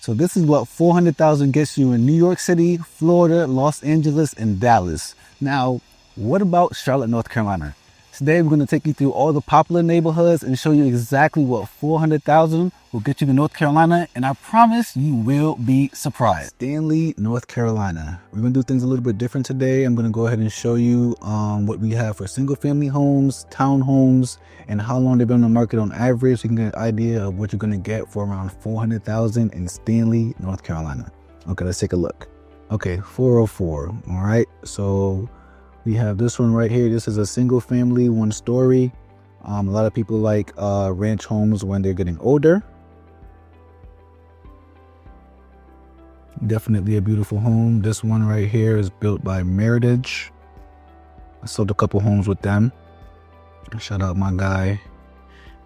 So this is what 400,000 gets you in New York City, Florida, Los Angeles, and Dallas. Now, what about Charlotte, North Carolina? Today, we're going to take you through all the popular neighborhoods and show you exactly what 400,000 will get you to North Carolina. And I promise you will be surprised. Stanley, North Carolina. We're going to do things a little bit different today. I'm going to go ahead and show you what we have for single family homes, townhomes, and how long they've been on the market on average. So you can get an idea of what you're going to get for around 400,000 in Stanley, North Carolina. Okay, let's take a look. Okay, 404. All right, so we have this one right here. This is a single family, 1 story. A lot of people like ranch homes when they're getting older. Definitely a beautiful home. This one right here is built by Meritage. I sold a couple homes with them. Shout out my guy,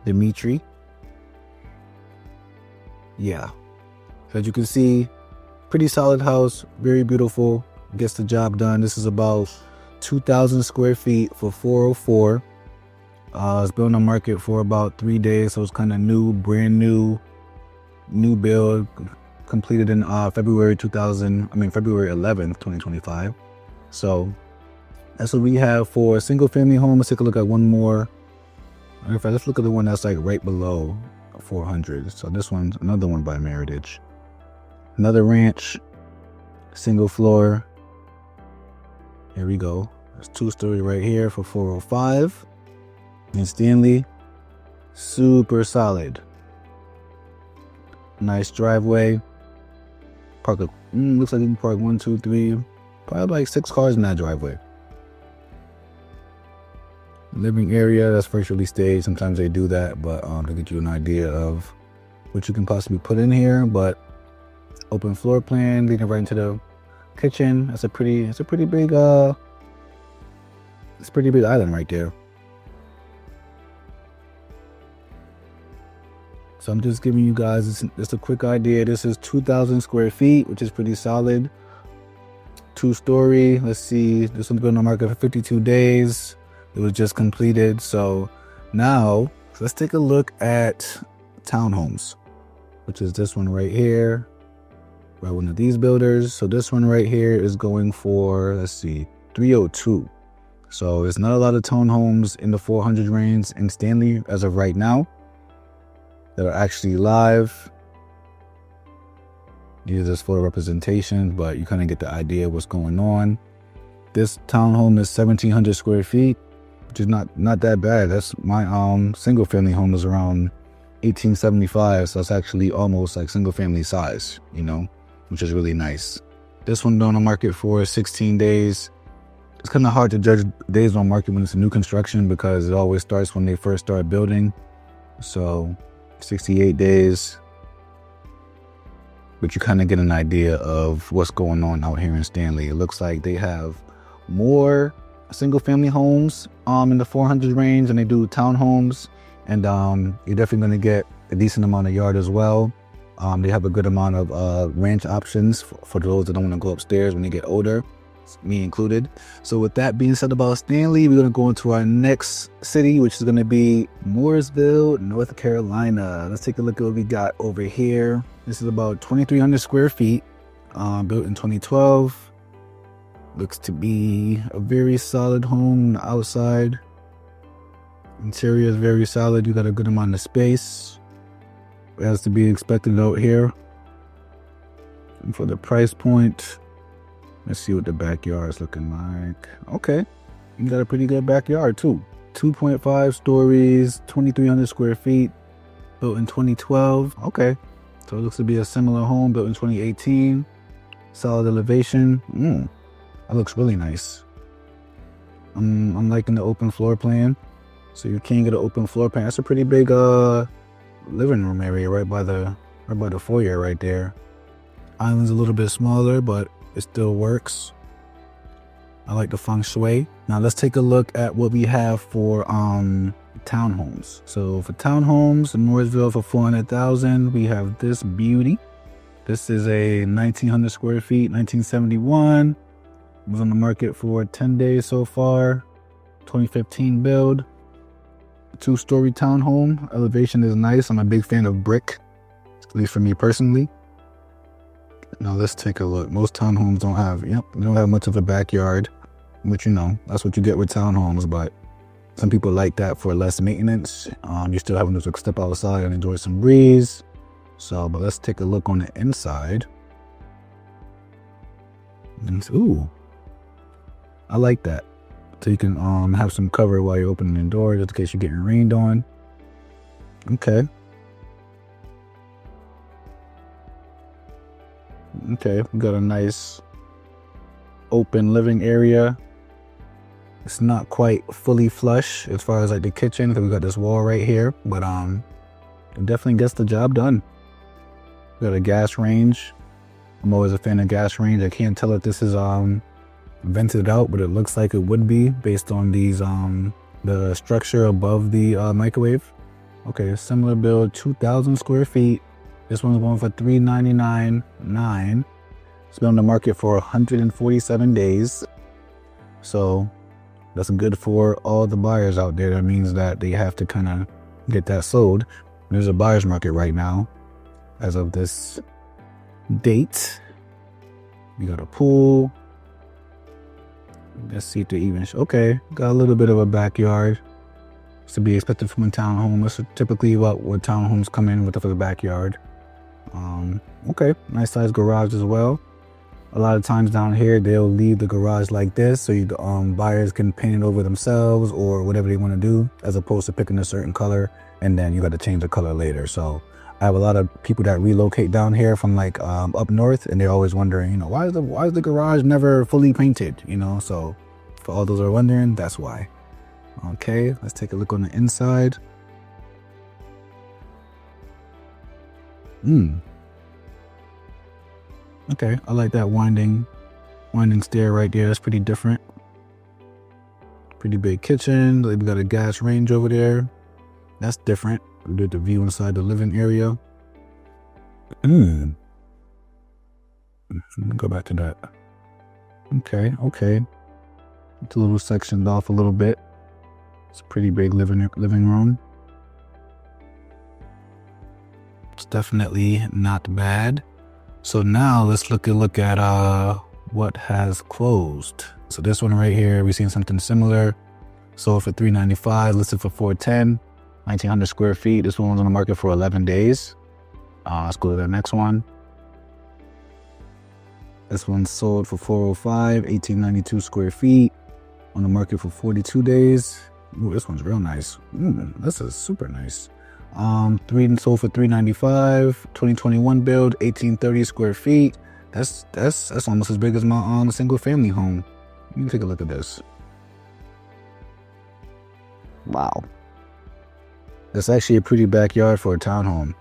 Dimitri. Yeah. So as you can see, pretty solid house, very beautiful, gets the job done. This is about 2,000 square feet for 404. It's been on the market for about 3 days, so it's kind of new, brand new build, completed in February 11th, 2025. So that's what we have for a single family home. Let's take a look at one more. In fact, let's look at the one that's like right below 400. So this one's another one by Meritage. Another ranch, single floor. Here we go. There's 2-story right here for 405. In Stanley, super solid. Nice driveway. Looks like you can park 1, 2, 3, probably like 6 cars in that driveway. Living area, that's virtually staged. Sometimes they do that, but to get you an idea of what you can possibly put in here. But open floor plan leading right into the kitchen. It's a pretty big island right there. So I'm just giving you guys just a quick idea. This is 2,000 square feet, which is pretty solid. 2-story. Let's see, this one's been on the market for 52 days. It was just completed. So now let's take a look at townhomes, which is this one right here. By one of these builders. So this one right here is going for, let's see, 302. So there's not a lot of townhomes in the 400 range in Stanley as of right now that are actually live. These are just photo representations, but you kind of get the idea of what's going on. This townhome is 1,700 square feet, which is not that bad. That's my single family home is around 1875, so it's actually almost like single family size, you know, which is really nice. This one on the market for 16 days. It's kind of hard to judge days on market when it's a new construction because it always starts when they first start building. So 68 days. But you kind of get an idea of what's going on out here in Stanley. It looks like they have more single family homes in the 400 range than they do townhomes. And you're definitely going to get a decent amount of yard as well. They have a good amount of ranch options for those that don't want to go upstairs when they get older, me included. So with that being said about Stanley, we're going to go into our next city, which is going to be Mooresville, North Carolina. Let's take a look at what we got over here. This is about 2,300 square feet, built in 2012. Looks to be a very solid home on the outside. Interior is very solid. You got a good amount of space. As to be expected out here. And for the price point, let's see what the backyard is looking like. Okay, you got a pretty good backyard too. 2.5 stories, 2,300 square feet, built in 2012. Okay, so it looks to be a similar home built in 2018. Solid elevation. That looks really nice. I'm liking the open floor plan. So you can get an open floor plan. That's a pretty big living room area right by the foyer right there. Island's a little bit smaller, but it still works. I like the feng shui. Now let's take a look at what we have for townhomes. So for townhomes in Mooresville for 400,000, we have this beauty. This is a 1,900 square feet, 1971. It was on the market for 10 days so far. 2015 build. 2-story townhome. Elevation is nice. I'm a big fan of brick, at least for me personally. Now let's take a look. Most townhomes don't have, they don't have much of a backyard, which, that's what you get with townhomes, but some people like that for less maintenance. You're still having to step outside and enjoy some breeze. So, but let's take a look on the inside. And, ooh, I like that. So you can have some cover while you're opening the door, just in case you're getting rained on. Okay. Okay, we got a nice open living area. It's not quite fully flush as far as like the kitchen, because we got this wall right here, but it definitely gets the job done. We got a gas range. I'm always a fan of gas range. I can't tell if this is vented out, but it looks like it would be based on these the structure above the microwave. Okay, similar build, 2,000 square feet. This one's going for $399,900. It's been on the market for 147 days. So that's good for all the buyers out there. That means that they have to kind of get that sold. There's a buyer's market right now as of this date. We got a pool. Let's see if they even okay, got a little bit of a backyard. It's to be expected from a townhome. That's typically what townhomes come in with, for the backyard. Okay, nice size garage as well. A lot of times down here they'll leave the garage like this, so you buyers can paint it over themselves or whatever they want to do, as opposed to picking a certain color and then you got to change the color later. So I have a lot of people that relocate down here from like up north, and they're always wondering, why is the garage never fully painted? So for all those who are wondering, that's why. Okay, let's take a look on the inside. Okay, I like that winding stair right there. That's pretty different. Pretty big kitchen. We got a gas range over there. That's different. We did the view inside the living area. Go back to that. Okay. It's a little sectioned off a little bit. It's a pretty big living room. It's definitely not bad. So now let's look at what has closed. So this one right here, we've seen something similar. Sold for $395,000, listed for $410,000, 1,900 square feet. This one was on the market for 11 days. Let's go to the next one. This one sold for $405,000, 1,892 square feet, on the market for 42 days. Ooh, this one's real nice. This is super nice. Sold for $395,000, 2021 build, 1,830 square feet. That's almost as big as my single family home. You can take a look at this. Wow. That's actually a pretty backyard for a townhome.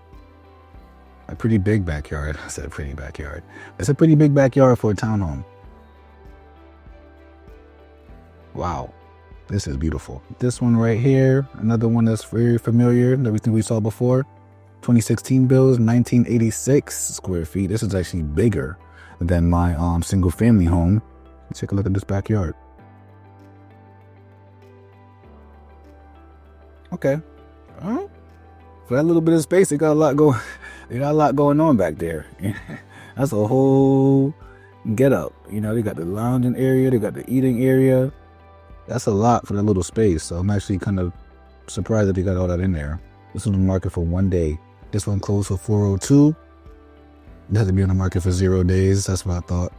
A pretty big backyard. I said pretty backyard. It's a pretty big backyard for a townhome. Wow. This is beautiful. This one right here, another one that's very familiar, everything we saw before. 2016 builds, 1986 square feet. This is actually bigger than my single family home. Let's take a look at this backyard. Okay. For that little bit of space, they got a lot going on back there. That's a whole get up. They got the lounging area, they got the eating area. That's a lot for that little space. So I'm actually kind of surprised that they got all that in there. This was on the market for 1 day. This one closed for $402,000. It had to be on the market for 0 days. That's what I thought.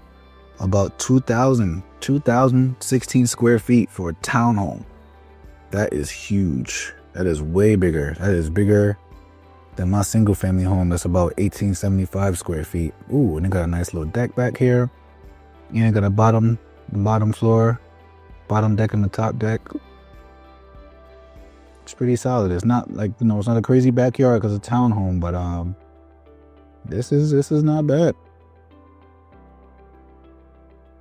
About 2,016 square feet for a townhome. That is huge. That is way bigger. That is bigger than my single family home. That's about 1,875 square feet. Ooh, and they got a nice little deck back here. And got a bottom floor, bottom deck and the top deck. It's pretty solid. It's not like, it's not a crazy backyard because it's a townhome, but this is not bad.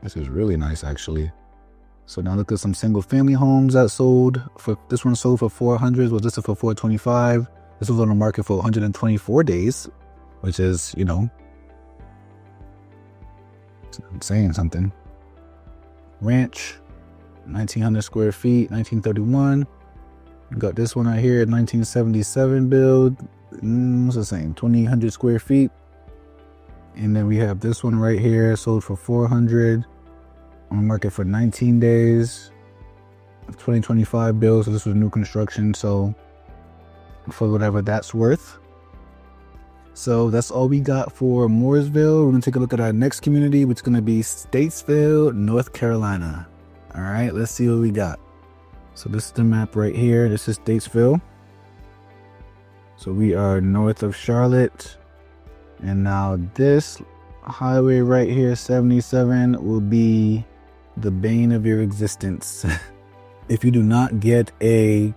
This is really nice, actually. So now look at some single family homes that sold for, this one sold for $400,000, was listed for $425,000. This was on the market for 124 days, which is, saying something. Ranch, 1,900 square feet, 1931. You got this one right here, 1977 build. What's the same? 2,800 square feet. And then we have this one right here, sold for 400, on the market for 19 days. 2025 build, so this was new construction, so for whatever that's worth. So that's all we got for Mooresville. We're gonna take a look at our next community, which is gonna be Statesville, North Carolina. All right, let's see what we got. So this is the map right here. This is Statesville. So we are north of Charlotte. And now this highway right here, 77, will be the bane of your existence. If you do not get a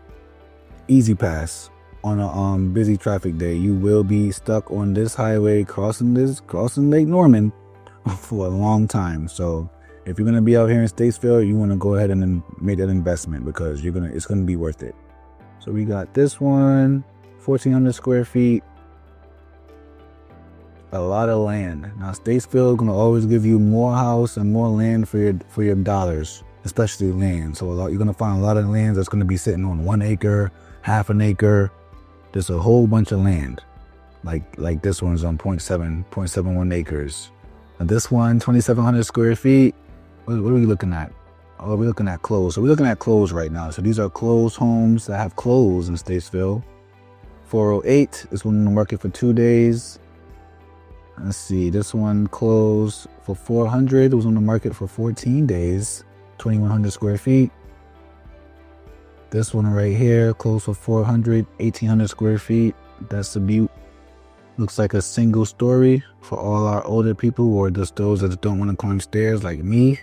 easy pass on a busy traffic day, you will be stuck on this highway crossing Lake Norman for a long time. So if you're gonna be out here in Statesville, you want to go ahead and make that investment because it's gonna be worth it. So we got this one, 1,400 square feet, a lot of land. Now Statesville is gonna always give you more house and more land for your dollars, especially land. So you're gonna find a lot of land that's gonna be sitting on 1 acre, half an acre. There's a whole bunch of land. Like this one's on 0.71 acres. And this one, 2,700 square feet. What are we looking at? Oh, we're looking at closed. So we're looking at closed right now. So these are closed homes that have closed in Statesville. 408, this one on the market for 2 days. Let's see, this one closed for 400. It was on the market for 14 days, 2,100 square feet. This one right here closed for 400, 1,800 square feet. That's the Butte. Looks like a single story for all our older people or just those that don't want to climb stairs like me.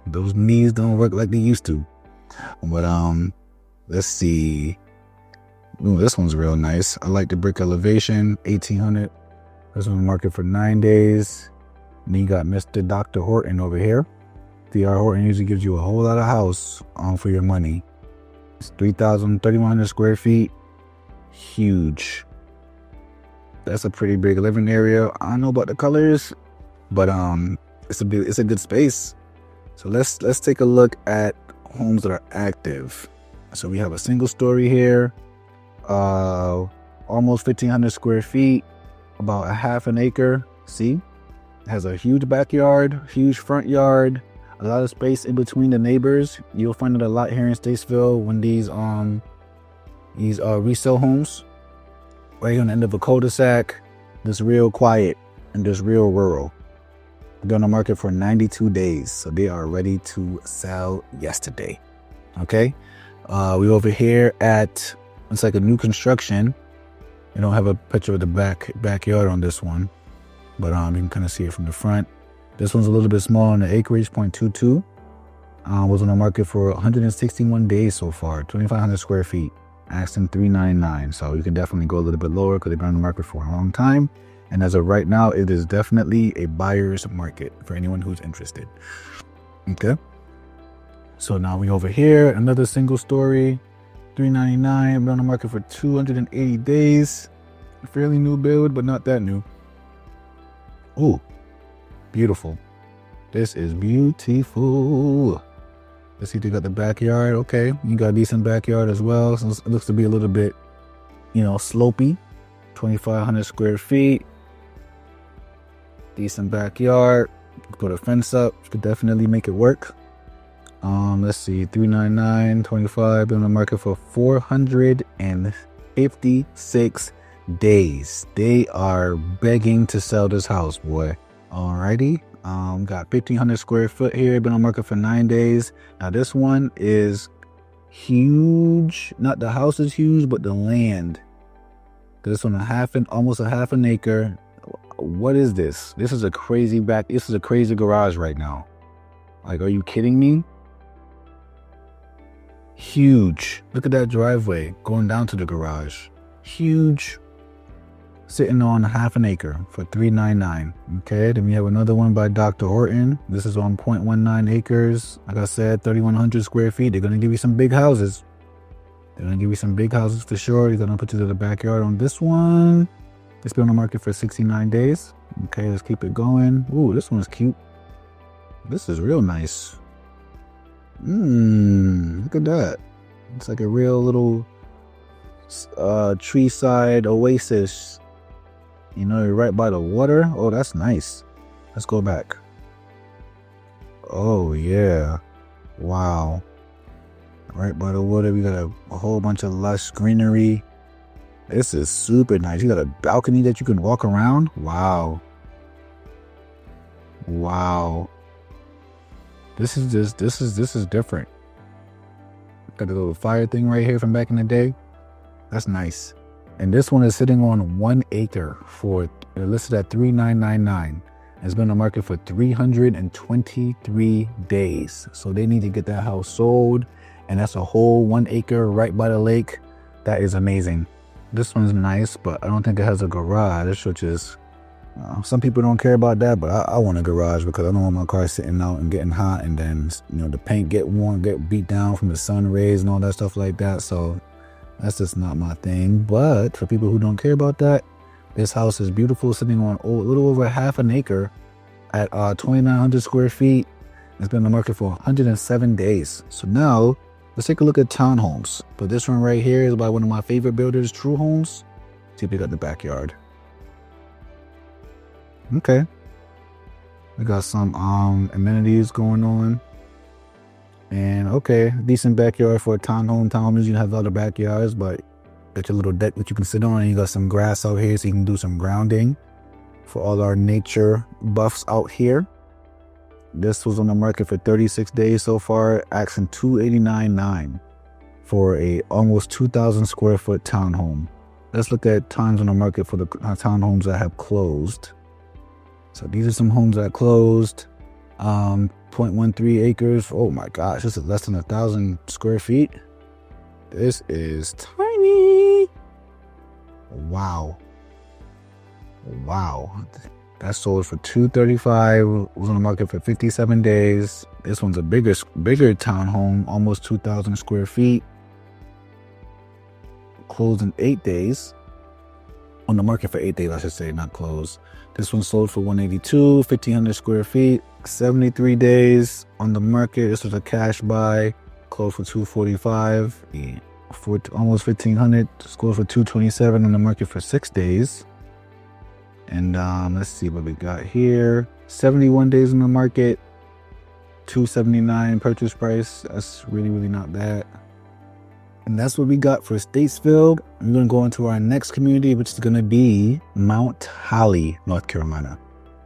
Those knees don't work like they used to. But let's see. Ooh, this one's real nice. I like the brick elevation, 1,800. This one's market for 9 days. And then you got Mr. Dr. Horton over here. DR Horton usually gives you a whole lot of house for your money. It's 3,100 square feet. Huge. That's a pretty big living area. I don't know about the colors, but it's a good space. So let's take a look at homes that are active. So we have a single story here. Almost 1,500 square feet, about a half an acre. See, it has a huge backyard, huge front yard, a lot of space in between the neighbors. You'll find it a lot here in Statesville when these resale homes right on the end of a cul-de-sac. Just real quiet and just real rural. They're on the market for 92 days, so they are ready to sell yesterday. Okay, we over here at, it's like a new construction. You don't have a picture of the backyard on this one, but you can kind of see it from the front. This one's a little bit small on the acreage, 0.22. Was on the market for 161 days so far, 2,500 square feet, asking $399. So you can definitely go a little bit lower because they've been on the market for a long time. And as of right now, it is definitely a buyer's market for anyone who's interested. Okay. So now we over here, another single story, $399, been on the market for 280 days. Fairly new build, but not that new. Ooh, beautiful. This is beautiful. Let's see if they got the backyard. Okay, you got a decent backyard as well. So it looks to be a little bit, slopey. 2,500 square feet. Decent backyard. Put a fence up. You could definitely make it work. Let's see, 399, 25, been on the market for 456 days. They are begging to sell this house, boy. Alrighty. Got 1,500 square foot here, been on the market for 9 days. Now this one is huge. Not the house is huge, but the land. This one almost a half an acre. What is this? This is a crazy garage right now. Like, are you kidding me? Huge. Look at that driveway going down to the garage. Huge. Sitting on half an acre for $399. Okay, then we have another one by Dr. Horton. This is on 0.19 acres. Like I said, 3,100 square feet. They're gonna give you some big houses. They're gonna give you some big houses for sure. They're gonna put you to the backyard on this one. It's been on the market for 69 days. Okay, let's keep it going. Ooh, this one's cute. This is real nice. Look at that. It's like a real little tree side oasis. You know, you're right by the water. Oh, that's nice. Let's go back. Oh, yeah. Wow. Right by the water, we got a whole bunch of lush greenery. This is super nice. You got a balcony that you can walk around. Wow. Wow. This is different. Got a little fire thing right here from back in the day. That's nice. And this one is sitting on 1 acre for listed at $3,999. It's been on the market for 323 days. So they need to get that house sold. And that's a whole 1 acre right by the lake. That is amazing. This one's nice, but I don't think it has a garage, which is, some people don't care about that, but I want a garage because I don't want my car sitting out and getting hot, and then, you know, the paint get worn, get beat down from the sun rays and all that stuff like that. So that's just not my thing. But for people who don't care about that, this house is beautiful, sitting on a little over half an acre at 2,900 square feet. It's been on the market for 107 days. So now let's take a look at townhomes. But this one right here is by one of my favorite builders, True Homes. See if we got the backyard. Okay. We got some amenities going on. And okay, decent backyard for a townhome. Townhomes usually have other backyards, but got your little deck that you can sit on, and you got some grass out here so you can do some grounding for all our nature buffs out here. This was on the market for 36 days so far, asking $289,900 for a almost 2,000 square foot townhome. Let's look at times on the market for the townhomes that have closed. So these are some homes that closed. 0.13 acres. Oh my gosh, this is less than 1,000 square feet. This is tiny. Wow. That sold for $235,000. Was on the market for 57 days. This one's a bigger townhome, almost 2,000 square feet. Closed in 8 days. On the market for 8 days, I should say, not closed. This one sold for $182,000, 1,500 square feet, 73 days on the market. This was a cash buy, closed for $245,000, for almost $1,500. Sold for $227,000 on the market for 6 days. And let's see what we got here. 71 days on the market, $279,000 purchase price. That's really not bad. And that's what we got for Statesville. We're going to go into our next community, which is going to be Mount Holly, North Carolina.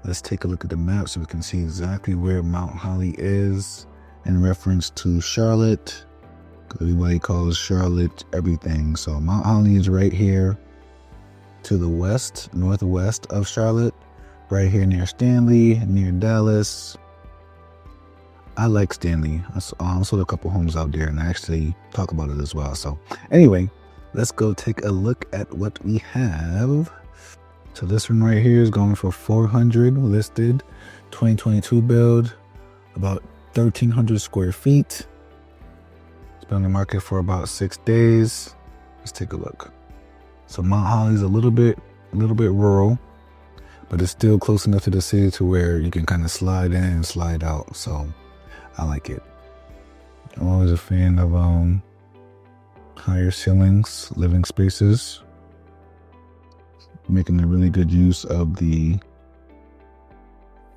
Let's take a look at the map so we can see exactly where Mount Holly is in reference to Charlotte. Everybody calls Charlotte everything. So Mount Holly is right here to the west, northwest of Charlotte, right here near Stanley, near Dallas. I like Stanley. I sold a couple homes out there, and I actually talk about it as well. So anyway, let's go take a look at what we have. So this one right here is going for $400,000 listed, 2022 build, about 1,300 square feet. It's been on the market for about 6 days. Let's take a look. So Mount Holly is a little bit rural, but it's still close enough to the city to where you can kind of slide in and slide out. So I like it. I'm always a fan of higher ceilings, living spaces, making a really good use of the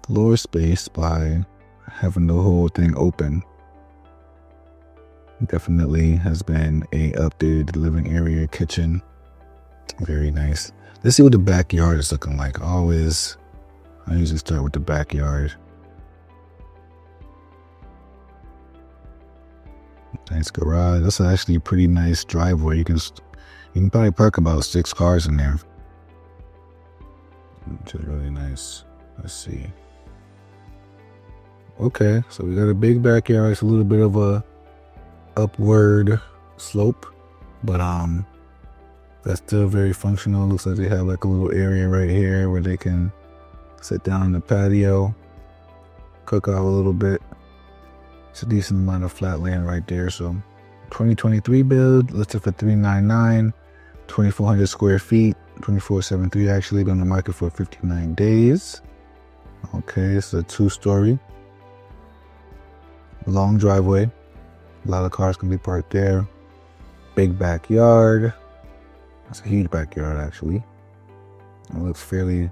floor space by having the whole thing open. Definitely has been a updated living area, kitchen. Very nice. Let's see what the backyard is looking like. I usually start with the backyard. Nice garage. That's actually a pretty nice driveway. You can probably park about 6 cars in there. Which is really nice. Let's see. Okay, so we got a big backyard. It's a little bit of a upward slope, but that's still very functional. Looks like they have like a little area right here where they can sit down in the patio, cook out a little bit. It's a decent amount of flat land right there. So 2023 build, listed for $399,000, 2,400 square feet, 2,473 actually, been on the market for 59 days. Okay, it's a 2-story. Long driveway. A lot of cars can be parked there. Big backyard. That's a huge backyard actually. It looks fairly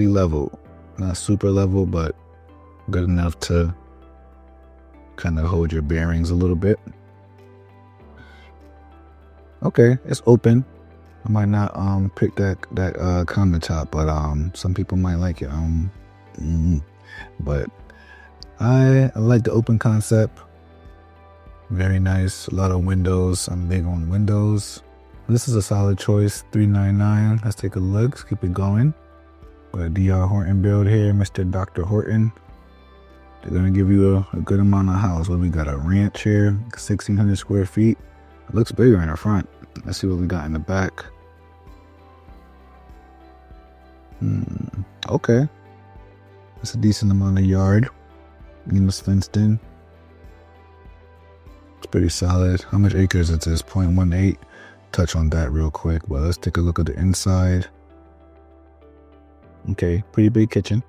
level. Not super level, but good enough to kind of hold your bearings a little bit. Okay, it's open. I might not pick that countertop, but some people might like it. But I like the open concept. Very nice. A lot of windows. I'm big on windows. This is a solid choice. $399. Let's take a look. Let's keep it going. Got a DR Horton build here, Mr. Dr. Horton. They're gonna give you a good amount of house. What we got? A ranch here, 1,600 square feet. It looks bigger in the front. Let's see what we got in the back. Okay. That's a decent amount of yard. It's fenced in. It's pretty solid. How much acres is this? 0.18. Touch on that real quick. But let's take a look at the inside. Okay, pretty big kitchen.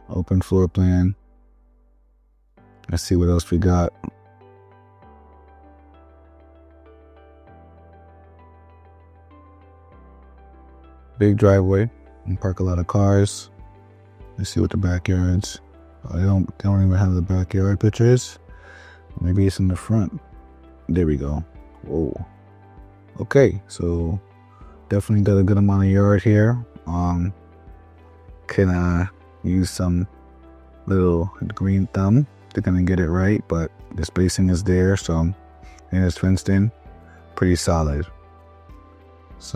Open floor plan. Let's see what else we got. Big driveway. You can park a lot of cars. Let's see what the backyards. They don't even have the backyard pictures. Maybe it's in the front. There we go. Whoa. Okay, so definitely got a good amount of yard here. Can use some little green thumb to kind of get it right, but the spacing is there, so and it's fenced in. Pretty solid. This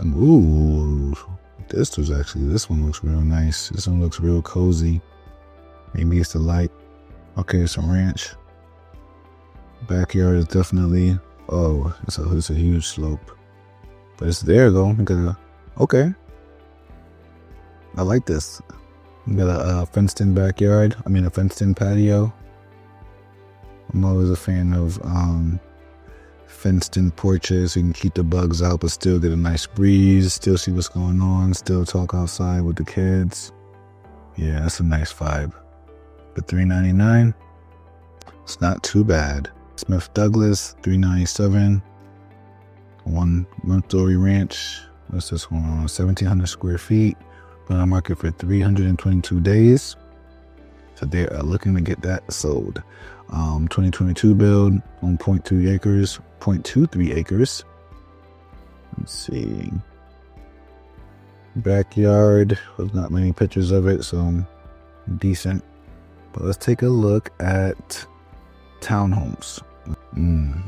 one looks real nice. This one looks real cozy. Maybe it's the light. Okay, some ranch. Backyard is definitely, it's a huge slope. But it's there though. Okay. I like this. You got a fenced in backyard. A fenced in patio. I'm always a fan of fenced in porches so you can keep the bugs out but still get a nice breeze, still see what's going on, still talk outside with the kids. Yeah, that's a nice vibe. For $399, it's not too bad. Smith Douglas, $397. One-story ranch. What's this one? 1,700 square feet. Been on market for 322 days. So they are looking to get that sold. 2022 build on 0.23 acres. Let's see. Backyard. There's not many pictures of it, so decent. But let's take a look at townhomes.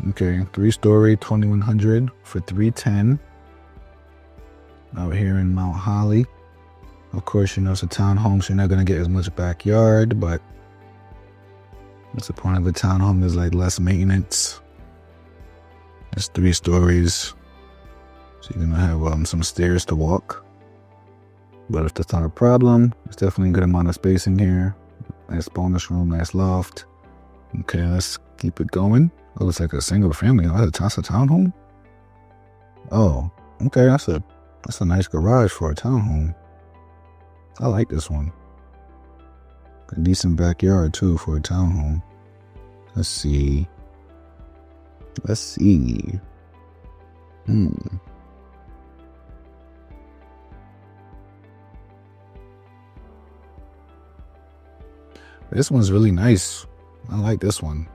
Okay, 3-story, 2,100 for $310. Out here in Mount Holly. Of course, it's a townhome, so you're not gonna get as much backyard, but that's the point of a townhome. There's like less maintenance. It's 3 stories, so you're gonna have some stairs to walk. But if that's not a problem, it's definitely a good amount of space in here. Nice bonus room, nice loft. Okay, let's keep it going. Oh, looks like a single family. Oh, that's a townhome? Oh, okay, that's a nice garage for a townhome. I like this one. A decent backyard too for a townhome. Let's see. This one's really nice. I like this one.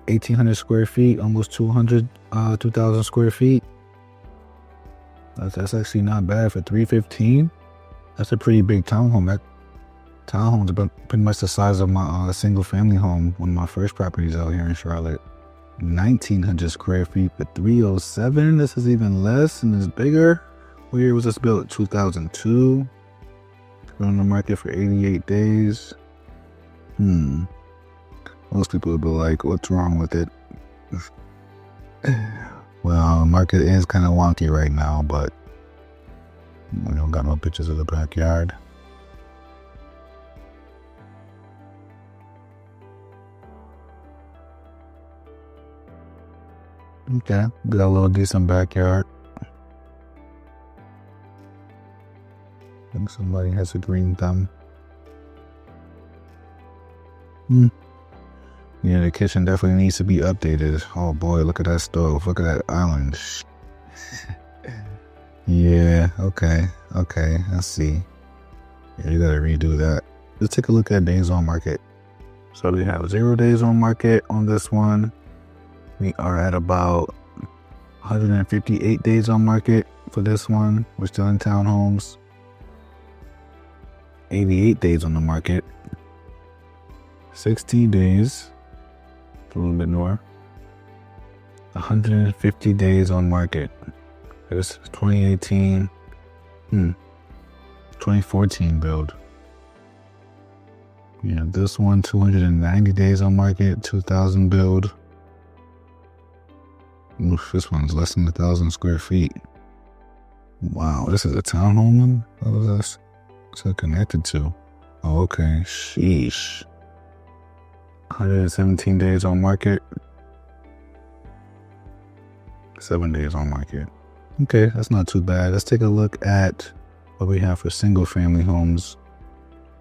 1,800 square feet, almost 2,000 square feet. That's actually not bad for $315. That's a pretty big townhome. That townhome's about pretty much the size of my single family home, one of my first properties out here in Charlotte. 1,900 square feet for $307. This is even less and it's bigger. What year was this built? 2002. Been on the market for 88 days. Most people would be like, what's wrong with it? Well, the market is kind of wonky right now, but we don't got no pictures of the backyard. Okay, got a little decent backyard. I think somebody has a green thumb. Yeah, the kitchen definitely needs to be updated. Oh boy, look at that stove. Look at that island. Yeah, okay, I see. Yeah, you gotta redo that. Let's take a look at days on market. So we have 0 days on market on this one. We are at about 158 days on market for this one. We're still in townhomes. 88 days on the market. 16 days, a little bit more. 150 days on market. This is 2018, 2014 build. Yeah, this one, 290 days on market, 2000 build. Oof, this one's less than 1,000 square feet. Wow, this is a townhome one? What was this? What's it connected to? Oh, okay, sheesh. 117 days on market. 7 days on market. Okay, that's not too bad. Let's take a look at what we have for single family homes.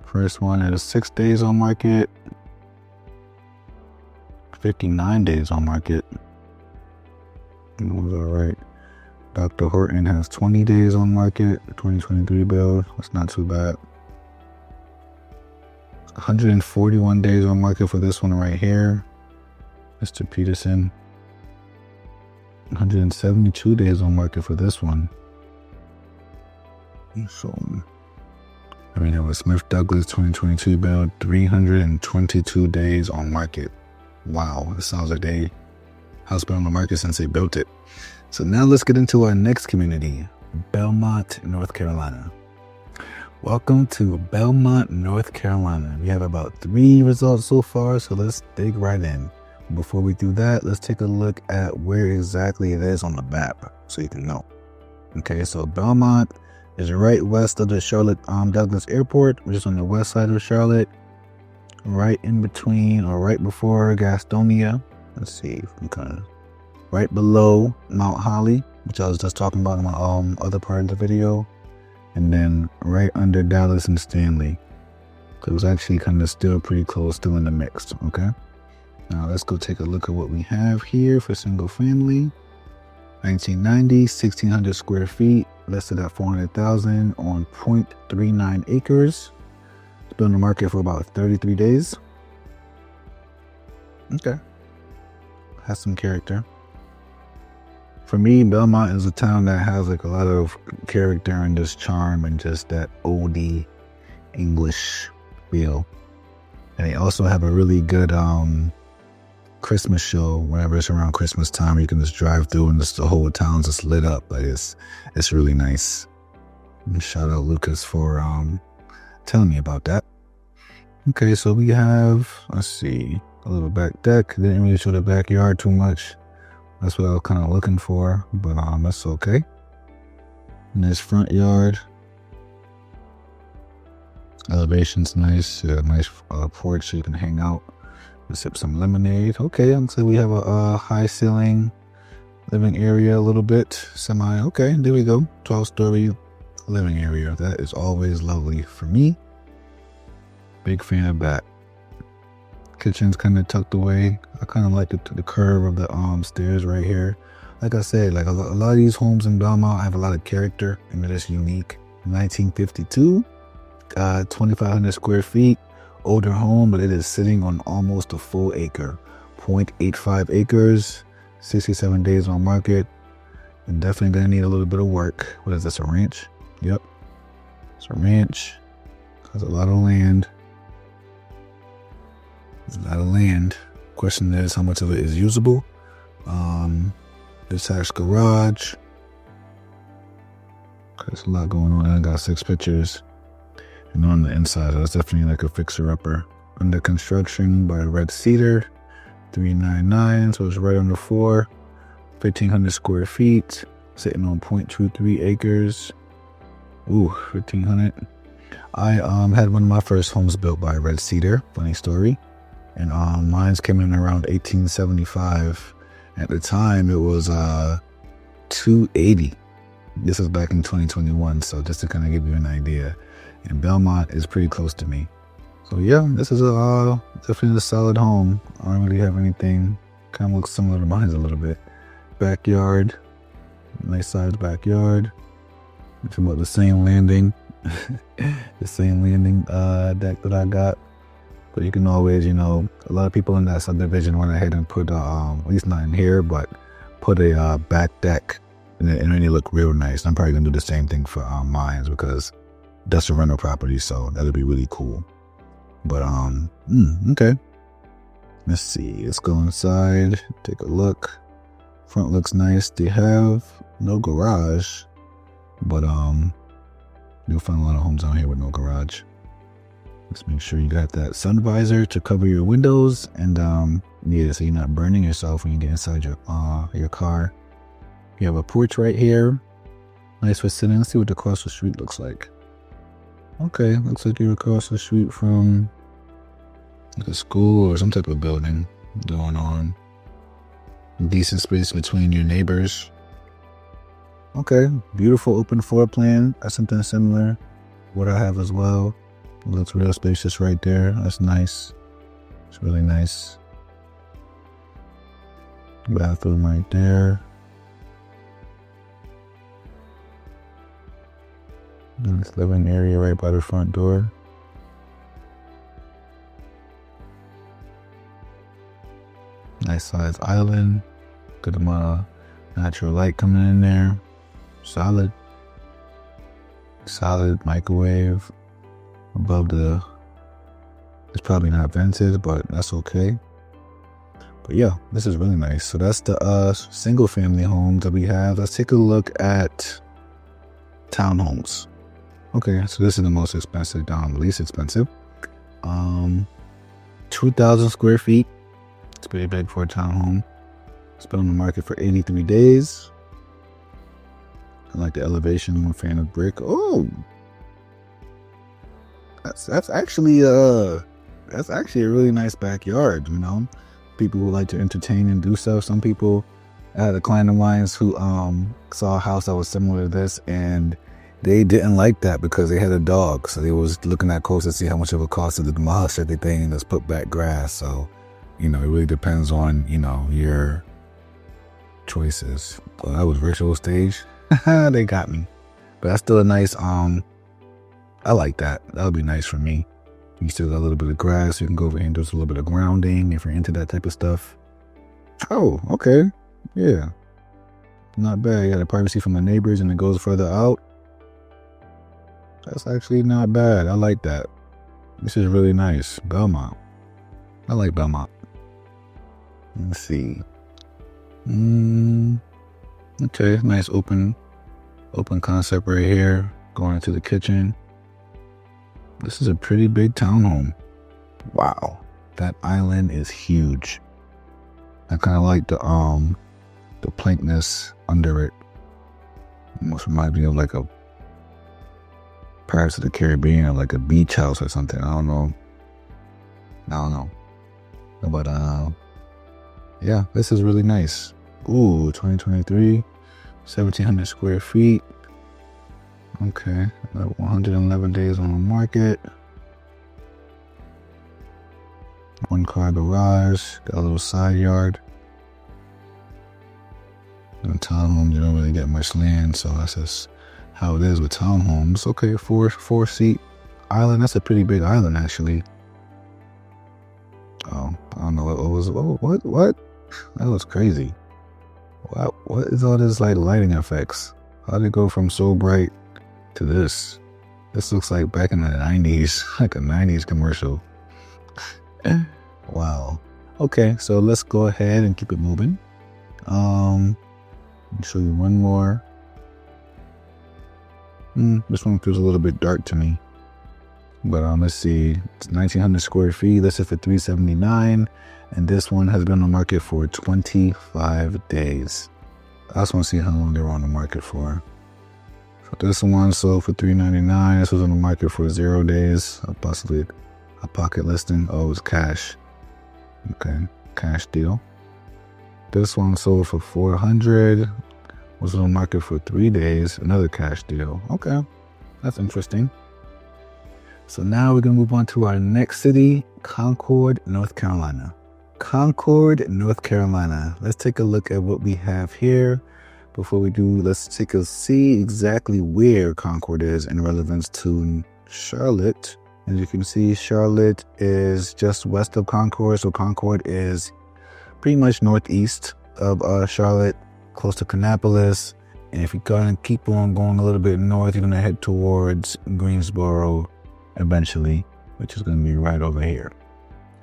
First one is 6 days on market. 59 days on market. That was all right. Dr. Horton has 20 days on market. 2023 build. That's not too bad. 141 days on market for this one right here. Mr. Peterson. 172 days on market for this one. So, I mean, it was Smith Douglas 2022 build, 322 days on market. Wow, it sounds like they house been on the market since they built it. So now let's get into our next community, Belmont, North Carolina. Welcome to Belmont, North Carolina. We have about 3 results so far, so let's dig right in. Before we do that, let's take a look at where exactly it is on the map so you can know. Okay, so Belmont is right west of the Charlotte Douglas Airport, which is on the west side of Charlotte, right in between or right before Gastonia. Let's see if we kind of right below Mount Holly, which I was just talking about in my other part of the video, and then right under Dallas and Stanley. So it was actually kind of still pretty close, still in the mix. Okay. Now let's go take a look at what we have here for single family. 1990, 1,600 square feet, listed at 400,000 on 0.39 acres. It's been on the market for about 33 days. Okay. Has some character. For me, Belmont is a town that has like a lot of character and just charm and just that oldie English feel. And they also have a really good Christmas show whenever it's around Christmas time. You can just drive through and just the whole town's just lit up. Like it's really nice. And shout out Lucas for telling me about that. Okay, so we have, let's see, a little back deck. Didn't really show the backyard too much. That's what I was kind of looking for, but that's okay. And this front yard. Elevation's nice. Nice porch so you can hang out. Sip some lemonade. Okay, so we have a high ceiling living area a little bit. Semi. Okay, there we go. 12-story living area. That is always lovely for me. Big fan of that. Kitchen's kind of tucked away. I kind of like the curve of the stairs right here. Like I said, like a lot of these homes in Belmont have a lot of character and they're just unique. 1952, 2,500 square feet. Older home, but it is sitting on almost a full acre, 0.85 acres, 67 days on market, and definitely gonna need a little bit of work. What is this, a ranch? Yep, it's a ranch. Has a lot of land. There's a lot of land. Question is, how much of it is usable? Detached garage. There's a lot going on. I got 6 pictures. And on the inside, that's definitely like a fixer-upper. Under construction by Red Cedar, 399, so it's right under 4. 1,500 square feet, sitting on 0.23 acres. Ooh, 1,500. I had one of my first homes built by Red Cedar, funny story. And mine came in around 1875. At the time, it was $280. This was back in 2021, so just to kind of give you an idea. And Belmont is pretty close to me. So yeah, this is definitely a solid home. I don't really have anything. Kind of looks similar to mine a little bit. Backyard. Nice sized backyard. It's about the same landing, the same landing deck that I got. But you can always, a lot of people in that subdivision went ahead and put, at least not in here, but put a back deck, and it really look real nice. I'm probably gonna do the same thing for mine because that's a rental property, so that'll be really cool. But okay. Let's see. Let's go inside. Take a look. Front looks nice. They have no garage, but you'll find a lot of homes out here with no garage. Just make sure you got that sun visor to cover your windows, and so you're not burning yourself when you get inside your car. You have a porch right here, nice for sitting. Let's see what the across the street looks like. Okay, looks like you're across the street from like a school or some type of building going on. Decent space between your neighbors. Okay, beautiful open floor plan. That's something similar what I have as well. It looks real spacious right there. That's nice. It's really nice. Bathroom right there. Nice living area right by the front door. Nice size island. Good amount of natural light coming in there. Solid microwave above it's probably not vented, but that's okay. But yeah, this is really nice. So that's the single family homes that we have. Let's take a look at townhomes. Okay, so this is the most expensive down, the least expensive. 2,000 square feet. It's pretty big for a townhome. It's been on the market for 83 days. I like the elevation. I'm a fan of brick. Oh, that's actually a really nice backyard. People who like to entertain and do stuff. Some people, I had a client of mine who saw a house that was similar to this, and they didn't like that because they had a dog. So they was looking at quotes to see how much it would cost to demolish everything and just put back grass. So, it really depends on, your choices. Well, that was virtual stage. They got me. But that's still a nice, I like that. That would be nice for me. You still got a little bit of grass. You can go over here and do a little bit of grounding if you're into that type of stuff. Oh, okay. Yeah. Not bad. You got the privacy from the neighbors and it goes further out. That's actually not bad. I like that. This is really nice. Belmont. I like Belmont. Let's see. Okay, nice open concept right here. Going into the kitchen. This is a pretty big townhome. Wow, that island is huge. I kind of like the plankness under it. Almost reminds me of like a Pirates of the Caribbean or like a beach house or something. I don't know. But yeah, this is really nice. Ooh, 2023, 1,700 square feet. Okay, about 111 days on the market. 1-car garage, got a little side yard. In townhomes, you don't really get much land, so that's just how it is with townhomes. Okay, four-seat island. That's a pretty big island, actually. Oh, I don't know what? That was crazy. What is all this like lighting effects? How did it go from so bright to this? This looks like back in the 90s, like a 90s commercial. Wow. Okay, so let's go ahead and keep it moving. Let me show you one more. This one feels a little bit dark to me. But let's see. It's 1,900 square feet. This is for $379. And this one has been on the market for 25 days. I just want to see how long they were on the market for. So this one sold for $399. This was on the market for 0 days. Possibly a pocket listing. Oh, it was cash. Okay, cash deal. This one sold for $400. Was on the market for 3 days. Another cash deal. Okay, that's interesting. So now we're going to move on to our next city, Concord, North Carolina. Concord, North Carolina. Let's take a look at what we have here. before we do, let's take a see exactly where Concord is in relevance to Charlotte. As you can see, Charlotte is just west of Concord. So Concord is pretty much northeast of Charlotte, close to Kannapolis. And if you kind of keep on going a little bit north, you're going to head towards Greensboro eventually, which is going to be right over here.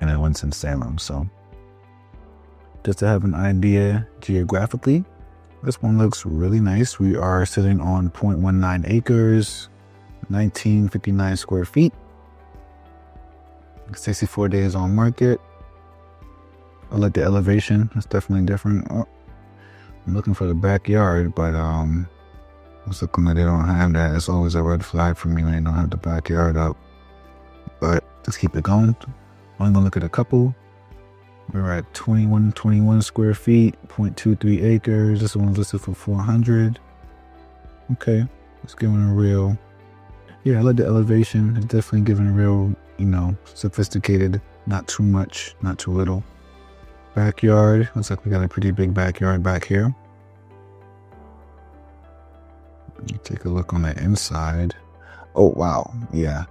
And then Winston-Salem. So just to have an idea geographically, this one looks really nice. We are sitting on 0.19 acres, 1959 square feet, 64 days on market. I like the elevation. It's definitely different. Oh, I'm looking for the backyard, but I was looking that they don't have that. It's always a red flag for me when they don't have the backyard up. But let's keep it going. I'm gonna look at a couple. We're at 21 square feet, 0.23 acres. This one's listed for 400. Okay, let's give it a real. Yeah, I like the elevation. It's definitely giving a real, sophisticated. Not too much, not too little. Backyard. Looks like we got a pretty big backyard back here. Take a look on the inside. Oh, wow. Yeah.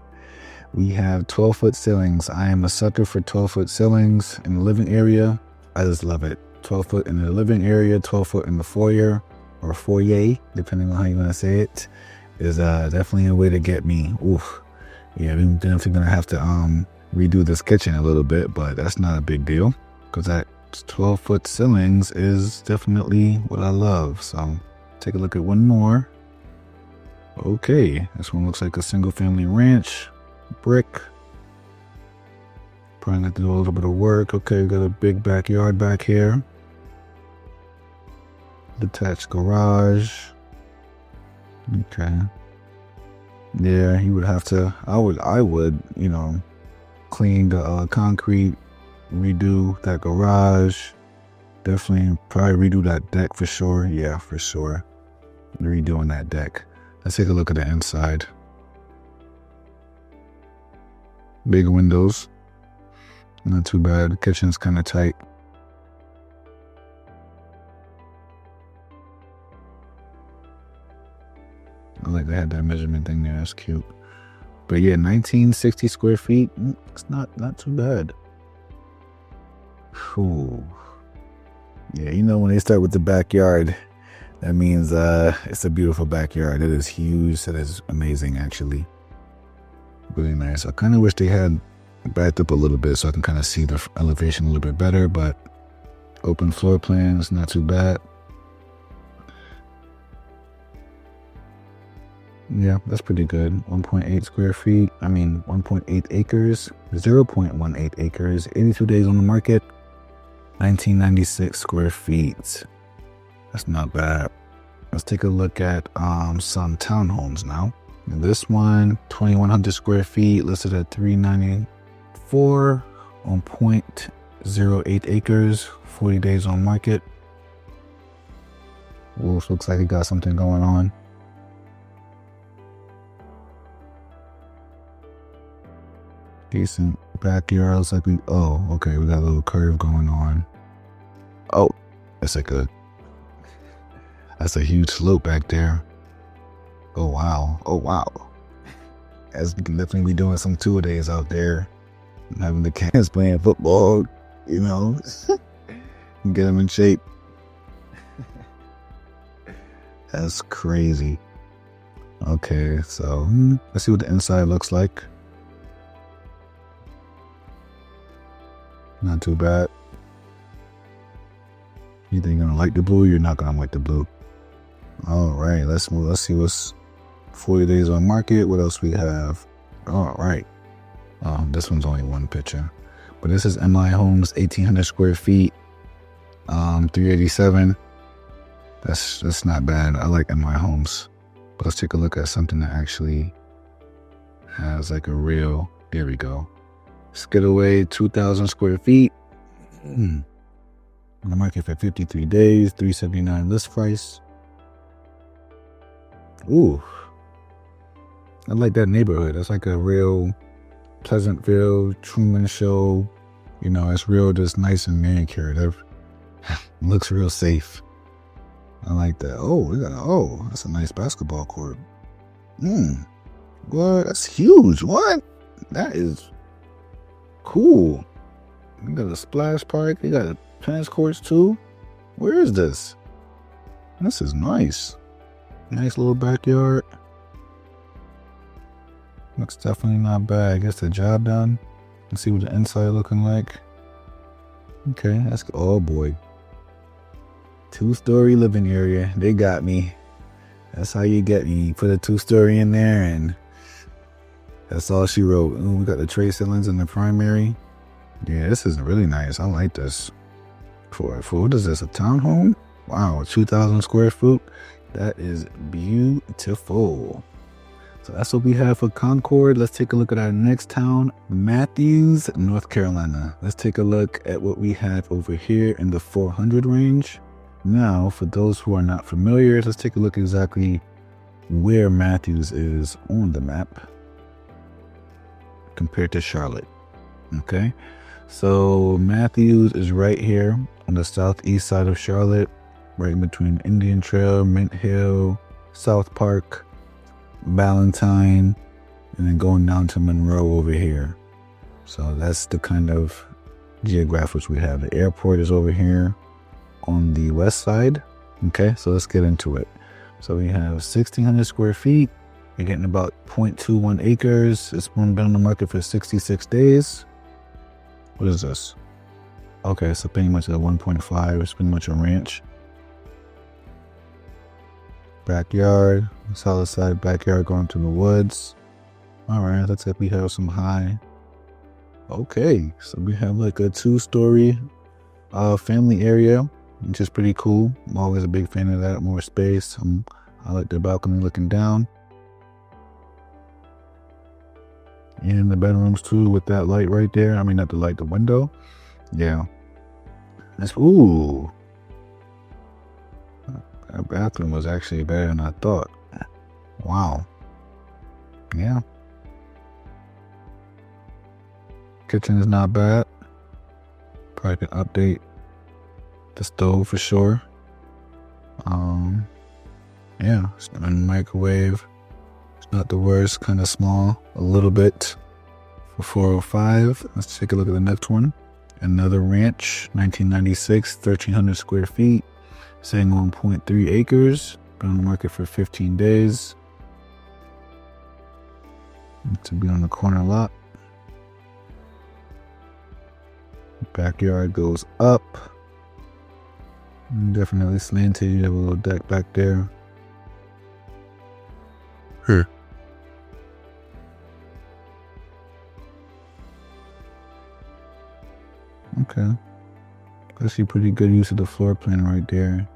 We have 12-foot ceilings. I am a sucker for 12-foot ceilings in the living area. I just love it. 12-foot in the living area, 12-foot in the foyer, or foyer, depending on how you want to say it, is definitely a way to get me. Oof. Yeah, we're definitely going to have to redo this kitchen a little bit, but that's not a big deal because that 12-foot ceilings is definitely what I love. So take a look at one more. Okay, this one looks like a single-family ranch. Brick. Probably have to do a little bit of work. Okay, we got a big backyard back here. Detached garage. Okay. Yeah, he would have to. I would, clean the concrete, redo that garage. Definitely, probably redo that deck for sure. Yeah, for sure. Redoing that deck. Let's take a look at the inside. Big windows. Not too bad. The kitchen's kind of tight. I like they had that measurement thing there. That's cute. But yeah, 1960 square feet. It's not too bad. Ooh. Yeah, when they start with the backyard, that means it's a beautiful backyard. It is huge. It is amazing, actually. Really nice. I kind of wish they had backed up a little bit so I can kind of see the elevation a little bit better, but open floor plan is not too bad. Yeah, that's pretty good. 1.8 square feet. 1.8 acres, 0.18 acres, 82 days on the market, 1996 square feet. That's not bad. Let's take a look at some townhomes now. This one, 2,100 square feet, listed at $394 on 0.08 acres, 40 days on market. Wolf looks like he got something going on. Decent backyard. Looks like we got a little curve going on. Oh, that's a huge slope back there. Oh wow. As we can definitely be doing some tour days out there. Having the kids playing football, get them in shape. That's crazy. Okay, so let's see what the inside looks like. Not too bad. You think you're gonna like the blue? You're not gonna like the blue. All right, let's move. Let's see what's 40 days on market. What else we have? All right. This one's only one picture, but this is MI Homes, 1,800 square feet, 387. That's not bad. I like MI Homes, but let's take a look at something that actually has like a real. There we go. Skidaway, 2,000 square feet. On the market for 53 days, $379 list price. Ooh, I like that neighborhood. That's like a real Pleasantville, Truman Show. It's real, just nice and manicured. Looks real safe. I like that. That's a nice basketball court. What? That's huge. What? That is cool. You got a splash park. You got a tennis courts too. Where is this? This is nice. Nice little backyard. Looks definitely not bad. Gets the job done. Let's see what the inside looking like. Okay, that's good. Oh boy. 2-story living area. They got me. That's how you get me. You put a 2-story in there and that's all she wrote. Ooh, we got the tray ceilings in the primary. Yeah, this is really nice. I like this. For what is this? A townhome? Wow, 2,000 square foot. That is beautiful. So that's what we have for Concord. Let's take a look at our next town, Matthews, North Carolina. Let's take a look at what we have over here in the 400 range. Now, for those who are not familiar, let's take a look exactly where Matthews is on the map compared to Charlotte. Okay, so Matthews is right here on the southeast side of Charlotte, right in between Indian Trail, Mint Hill, South Park, Valentine, and then going down to Monroe over here. So that's the kind of geographics we have. The airport is over here on the west side. Okay, so let's get into it. So we have 1,600 square feet. You're getting about 0.21 acres. It's been on the market for 66 days. What is this? Okay, so pretty much a 1.5. It's pretty much a ranch. Backyard, solid side backyard going to the woods. All right, looks like we have some high. Okay, so we have like a 2-story family area, which is pretty cool. I'm always a big fan of that, more space. I like the balcony looking down. And the bedrooms too with that light right there. I mean, not the light, the window. Yeah. That's, ooh. That bathroom was actually better than I thought. Wow. Yeah. Kitchen is not bad. Probably can update the stove for sure. Yeah, it's not a microwave. It's not the worst, kind of small, a little bit for 405. Let's take a look at the next one. Another ranch, 1996, 1,300 square feet, saying 1.3 acres. Been on the market for 15 days. To be on the corner lot. Backyard goes up. Definitely slanted. You have a little deck back there. Here. Okay. I see pretty good use of the floor plan right there.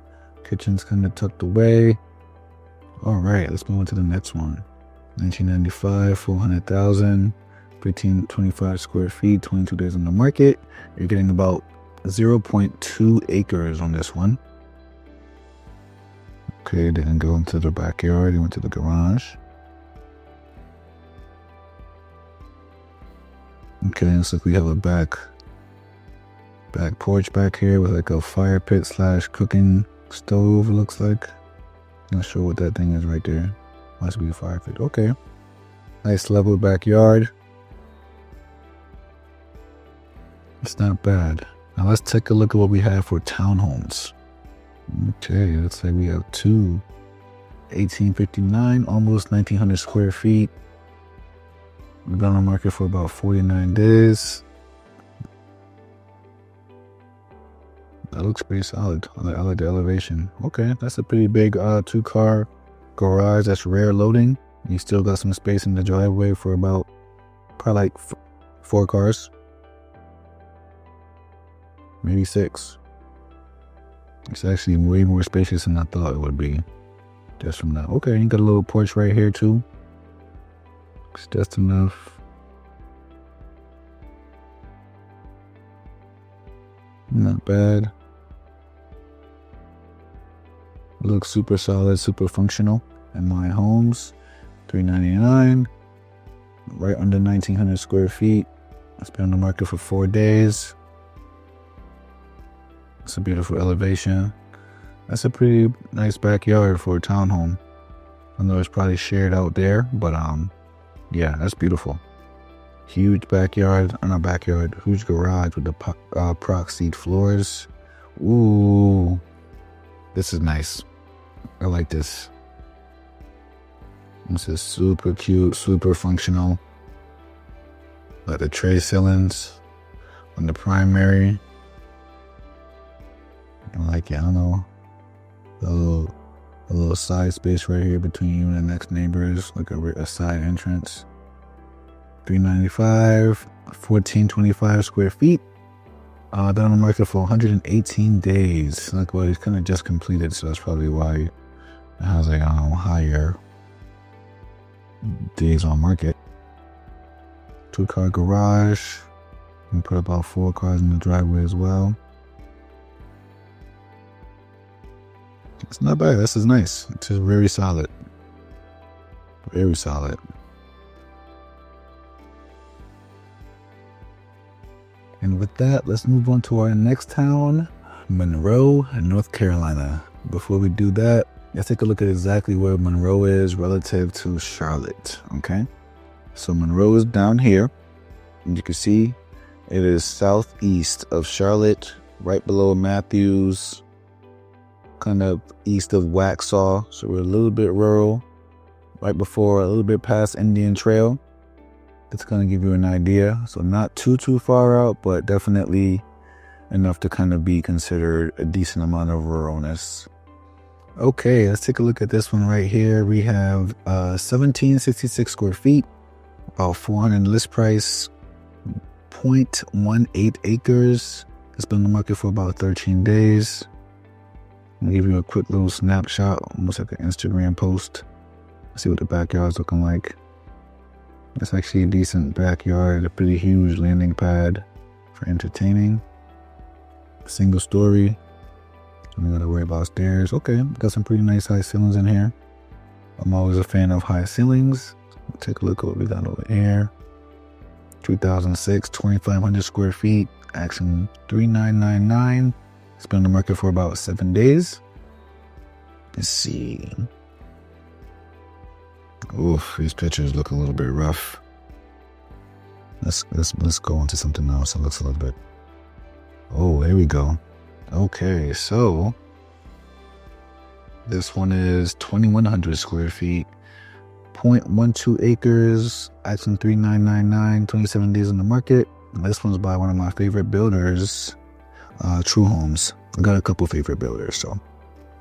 Kitchen's kind of tucked away. All right, let's move on to the next one. 1995, 400,000, 1525 square feet, 22 days on the market. You're getting about 0.2 acres on this one. Okay, didn't go into the backyard, he went to the garage. Okay, looks like we have a back porch back here with like a fire pit / cooking stove, it looks like. Not sure what that thing is right there. Must be a fire pit. Okay. Nice level backyard. It's not bad. Now let's take a look at what we have for townhomes. Okay, looks like we have two 1859, almost 1,900 square feet. We've been on the market for about 49 days. That looks pretty solid. I like the elevation. Okay, that's a pretty big 2-car garage. That's rear loading. You still got some space in the driveway for about probably like 4 cars. Maybe 6. It's actually way more spacious than I thought it would be. Just from that. Okay, you got a little porch right here too. It's just enough. Not bad. Looks super solid, super functional. And my homes, $399, right under 1,900 square feet. It's been on the market for 4 days. It's a beautiful elevation. That's a pretty nice backyard for a townhome. I know it's probably shared out there, but yeah, that's beautiful. Huge backyard, or not backyard, huge garage with the prox seat floors. Ooh, this is nice. I like this. This is super cute, super functional. Like the tray ceilings on the primary. I like it. I don't know. A little side space right here between you and the next neighbors, like a side entrance. $395, 1,425 square feet. Been on the market for 118 days. Like, well, it's kind of just completed, so that's probably why it has a higher days on market. 2-car garage. You can put about 4 cars in the driveway as well. It's not bad. This is nice. It's just very solid. Very solid. And with that, let's move on to our next town, Monroe, North Carolina. Before we do that, let's take a look at exactly where Monroe is relative to Charlotte, okay? So Monroe is down here, and you can see it is southeast of Charlotte, right below Matthews, kind of east of Waxhaw. So we're a little bit rural, right before, a little bit past Indian Trail. That's going to give you an idea. So not too far out, but definitely enough to kind of be considered a decent amount of ruralness. Okay, let's take a look at this one right here. We have 1,766 square feet, about 400 list price, 0.18 acres. It's been on the market for about 13 days. I'll give you a quick little snapshot, almost like an Instagram post. See what the backyard's looking like. It's actually a decent backyard, a pretty huge landing pad for entertaining. Single story. Don't gotta worry about stairs. Okay, got some pretty nice high ceilings in here. I'm always a fan of high ceilings. Take a look at what we got over here. 2006, 2,500 square feet, asking $3,999. It's been on the market for about 7 days. Let's see. Oof, these pictures look a little bit rough. Let's go into something else that looks a little bit. Oh, there we go. Okay, so this one is 2,100 square feet, 0.12 acres, asking $3,999, 27 days on the market. And this one's by one of my favorite builders, True Homes. I got a couple favorite builders, so.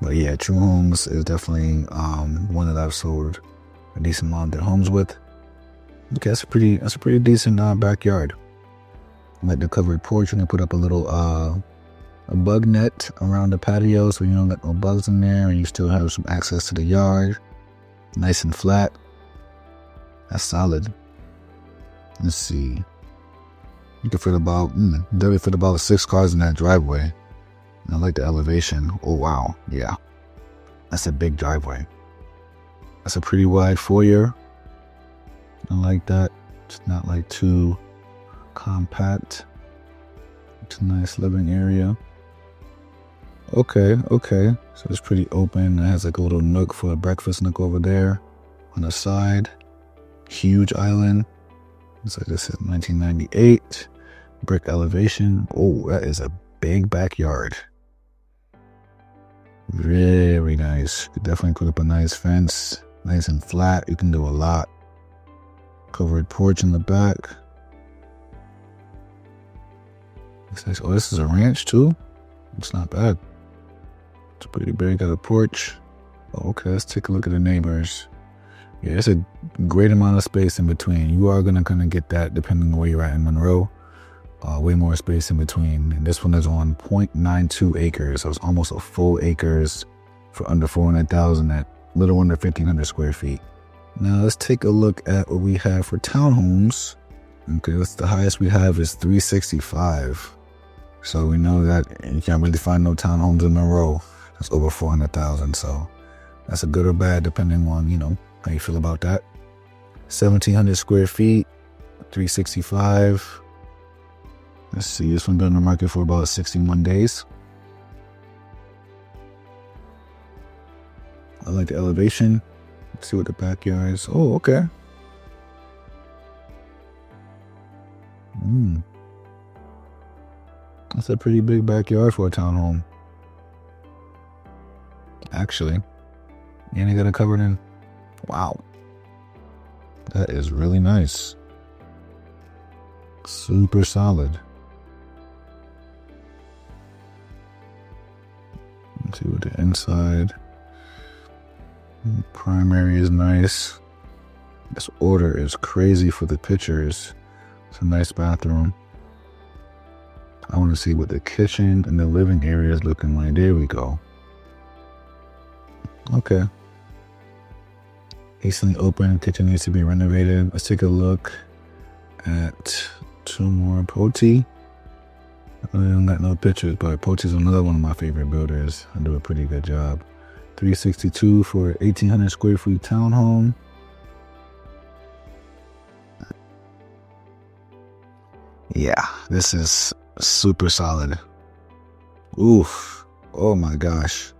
But yeah, True Homes is definitely one that I've sold a decent amount of their homes with. Okay, that's a pretty decent backyard. I like the covered porch. You can put up a little a bug net around the patio so you don't get no bugs in there, and you still have some access to the yard. Nice and flat. That's solid. Let's see. You can fit about 6 cars in that driveway. I like the elevation. Oh wow, yeah. That's a big driveway. That's a pretty wide foyer. I like that. It's not like too compact. It's a nice living area. Okay. So it's pretty open. It has like a little nook for a breakfast nook over there on the side. Huge island. Looks like this is 1998. Brick elevation. Oh, that is a big backyard. Very nice. Could definitely put up a nice fence. Nice and flat. You can do a lot. Covered porch in the back. Oh, this is a ranch too? It's not bad. It's pretty big. Got a porch. Oh, okay, let's take a look at the neighbors. Yeah, it's a great amount of space in between. You are going to kind of get that depending on where you're at in Monroe. Way more space in between. And this one is on 0.92 acres. So it's almost a full acres for under 400,000 at little under 1,500 square feet. Now let's take a look at what we have for townhomes. Okay, that's the highest we have is 365. So we know that you can't really find no townhomes in Monroe that's over 400,000. So that's a good or bad depending on, how you feel about that. 1,700 square feet, 365. Let's see, this one been on the market for about 61 days. I like the elevation. Let's see what the backyard is. Oh, okay. That's a pretty big backyard for a townhome. Actually. And you got it covered in. Wow. That is really nice. Super solid. Let's see what the inside. Primary is nice. This order is crazy for the pictures. It's a nice bathroom. I want to see what the kitchen and the living area is looking like. There we go. Okay. Hastily open. Kitchen needs to be renovated. Let's take a look at two more. Poti. I don't got no pictures, but Poti's another one of my favorite builders. I do a pretty good job. 362 for 1,800 square feet townhome. Yeah, this is super solid. Oof. Oh my gosh.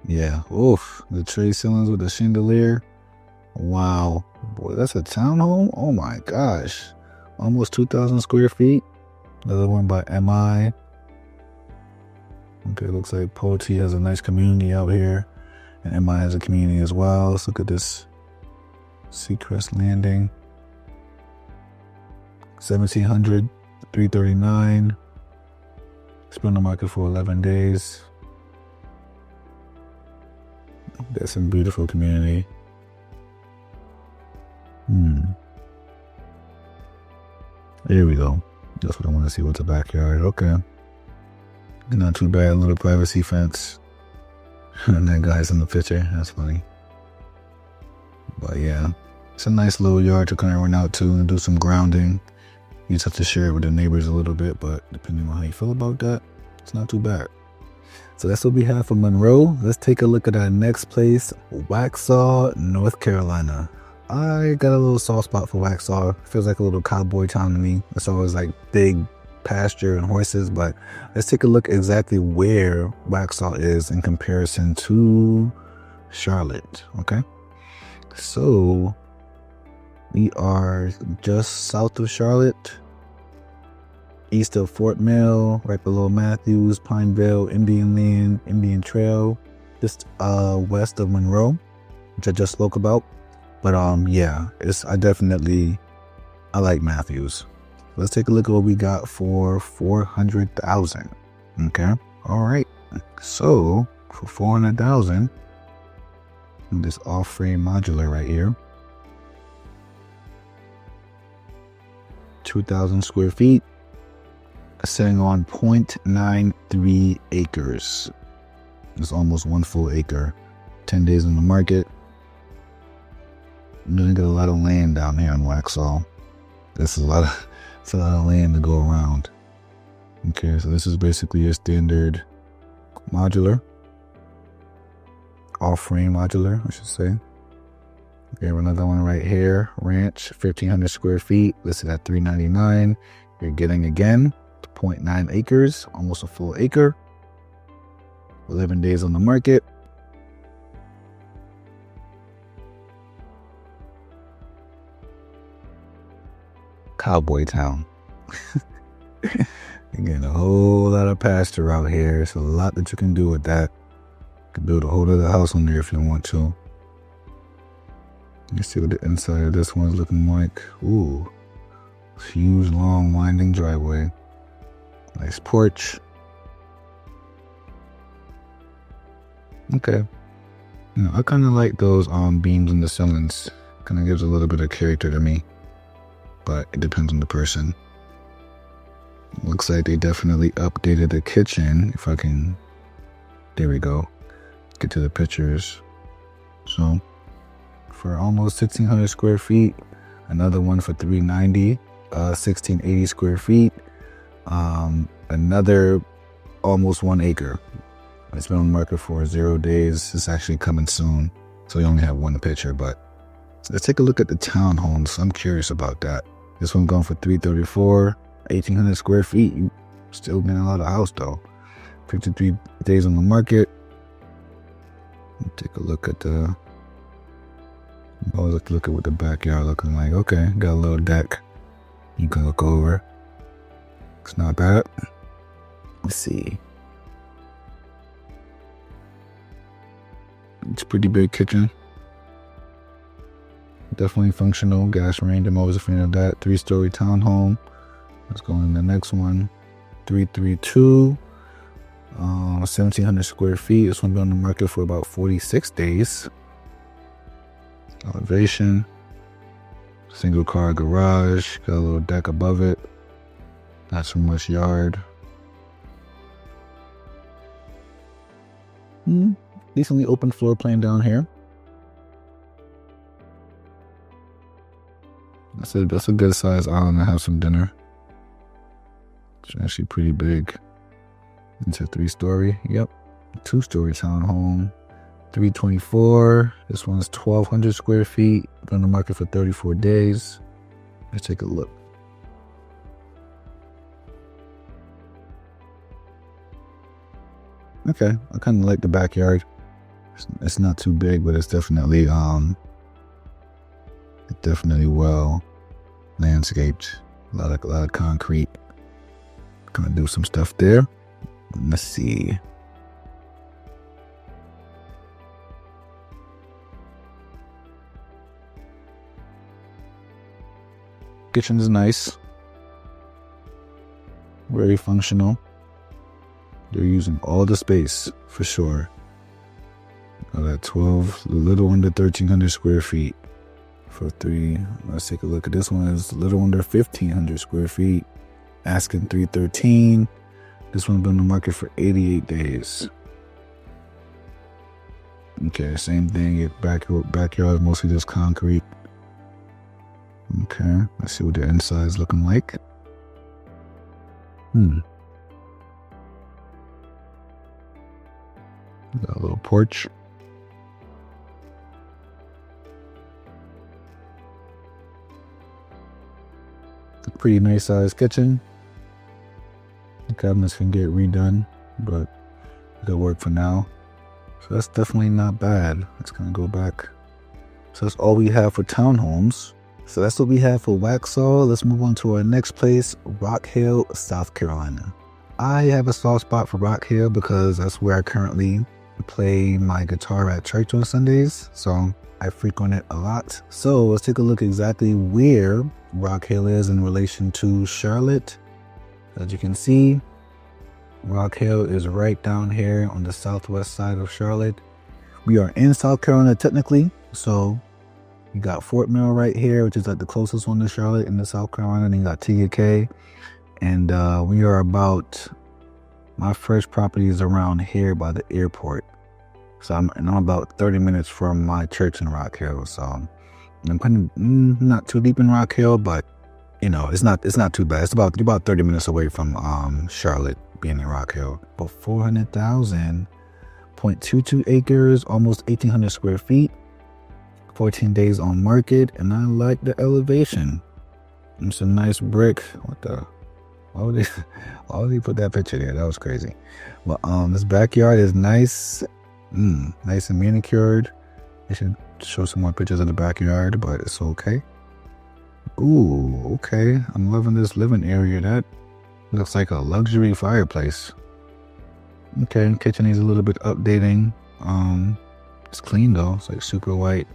Yeah. Oof. The tray ceilings with the chandelier. Wow. Boy, that's a townhome? Oh my gosh. Almost 2,000 square feet. Another one by MI. Okay, looks like Poti has a nice community out here. And MI has a community as well. Let's look at this Seacrest Landing. 1,700, 339. It's been on the market for 11 days. That's a beautiful community. There we go. That's what I want to see. What's the backyard? Okay. Not too bad. A little privacy fence. And that guy's in the picture. That's funny. But yeah, it's a nice little yard to kind of run out to and do some grounding. You just have to share it with the neighbors a little bit, but depending on how you feel about that, it's not too bad. So that's what we have for Monroe. Let's take a look at our next place, Waxhaw, North Carolina. I got a little soft spot for Waxhaw. Feels like a little cowboy town to me. It's always like big pasture and horses, but let's take a look exactly where Waxhaw is in comparison to Charlotte. Okay, so we are just south of Charlotte, east of Fort Mill, right below Matthews, Pineville, Indian Land, Indian Trail, just west of Monroe, which I just spoke about. But yeah, I like Matthews. Let's take a look at what we got for 400,000. Okay, all right. So for 400,000, this off-frame modular right here, 2,000 square feet, sitting on 0.93 acres. It's almost 1 full acre. 10 days in the market. You're gonna get a lot of land down here in Waxhaw. It's a lot of land to go around. Okay, so this is basically your standard modular, off-frame modular, I should say. Okay, another one right here, ranch, 1,500 square feet, listed at $399. You're getting again 0.9 acres, almost a full acre. 11 days on the market. Cowboy town. You're getting a whole lot of pasture out here. There's a lot that you can do with that. You can build a whole other house on there if you want to. You see what the inside of this one's looking like. Ooh, huge, long, winding driveway. Nice porch. Okay. You know, I kind of like those beams in the ceilings. Kind of gives a little bit of character to me. But it depends on the person. Looks like they definitely updated the kitchen. If I can, there we go. Get to the pictures. So for almost 1,600 square feet, another one for $390, 1,680 square feet, another almost 1 acre. It's been on the market for 0 days. It's actually coming soon, so you only have one picture. But let's take a look at the townhomes. I'm curious about that. This one going for $334, 1,800 square feet. You still getting a lot of house though. 53 days on the market. Take a look at the. Always like to look at what the backyard looking like. Okay, got a little deck. You can look over. It's not bad. Let's see. It's a pretty big kitchen. Definitely functional. Gas range. I'm always a fan of that. 3-story townhome. Let's go on the next one. 332. 1,700 square feet. This one been on the market for about 46 days. Elevation. Single car garage. Got a little deck above it. Not so much yard. Decently open floor plan down here. That's a good size island to have some dinner. It's actually pretty big. It's a 3-story. Yep. 2-story townhome. 324. This one's 1,200 square feet. Been on the market for 34 days. Let's take a look. Okay, I kind of like the backyard. It's not too big, but it's definitely well landscaped. A lot of concrete. Gonna do some stuff there. Let's see. Kitchen is nice. Very functional. They're using all the space for sure. That 12, a little under 1,300 square feet for 3. Let's take a look at this one. It's a little under 1,500 square feet. Asking 313. This one's been on the market for 88 days. Okay, same thing. Your backyard is mostly just concrete. Okay, let's see what the inside is looking like. Got a little porch. A pretty nice sized kitchen. The cabinets can get redone, but it'll work for now. So that's definitely not bad. Let's kind of go back. So that's all we have for townhomes. So that's what we have for Waxhaw. Let's move on to our next place, Rock Hill, South Carolina. I have a soft spot for Rock Hill because that's where I currently play my guitar at church on Sundays. So I frequent it a lot. So let's take a look exactly where Rock Hill is in relation to Charlotte. As you can see, Rock Hill is right down here on the southwest side of Charlotte. We are in South Carolina technically, so you got Fort Mill right here, which is like the closest one to Charlotte in the South Carolina. And you got TK, and we are about. My first property is around here by the airport, so I'm about 30 minutes from my church in Rock Hill. So I'm kind of not too deep in Rock Hill, but you know it's not too bad. It's about 30 minutes away from Charlotte, being in Rock Hill. About 400,000, 0.22 acres, almost 1,800 square feet. 14 days on market, and I like the elevation. It's a nice brick. What the? Why would they put that picture there? That was crazy. But this backyard is nice, nice and manicured. I should show some more pictures of the backyard, but it's okay. Ooh, okay. I'm loving this living area. That looks like a luxury fireplace. Okay, kitchen needs a little bit updating. It's clean though. It's like super white.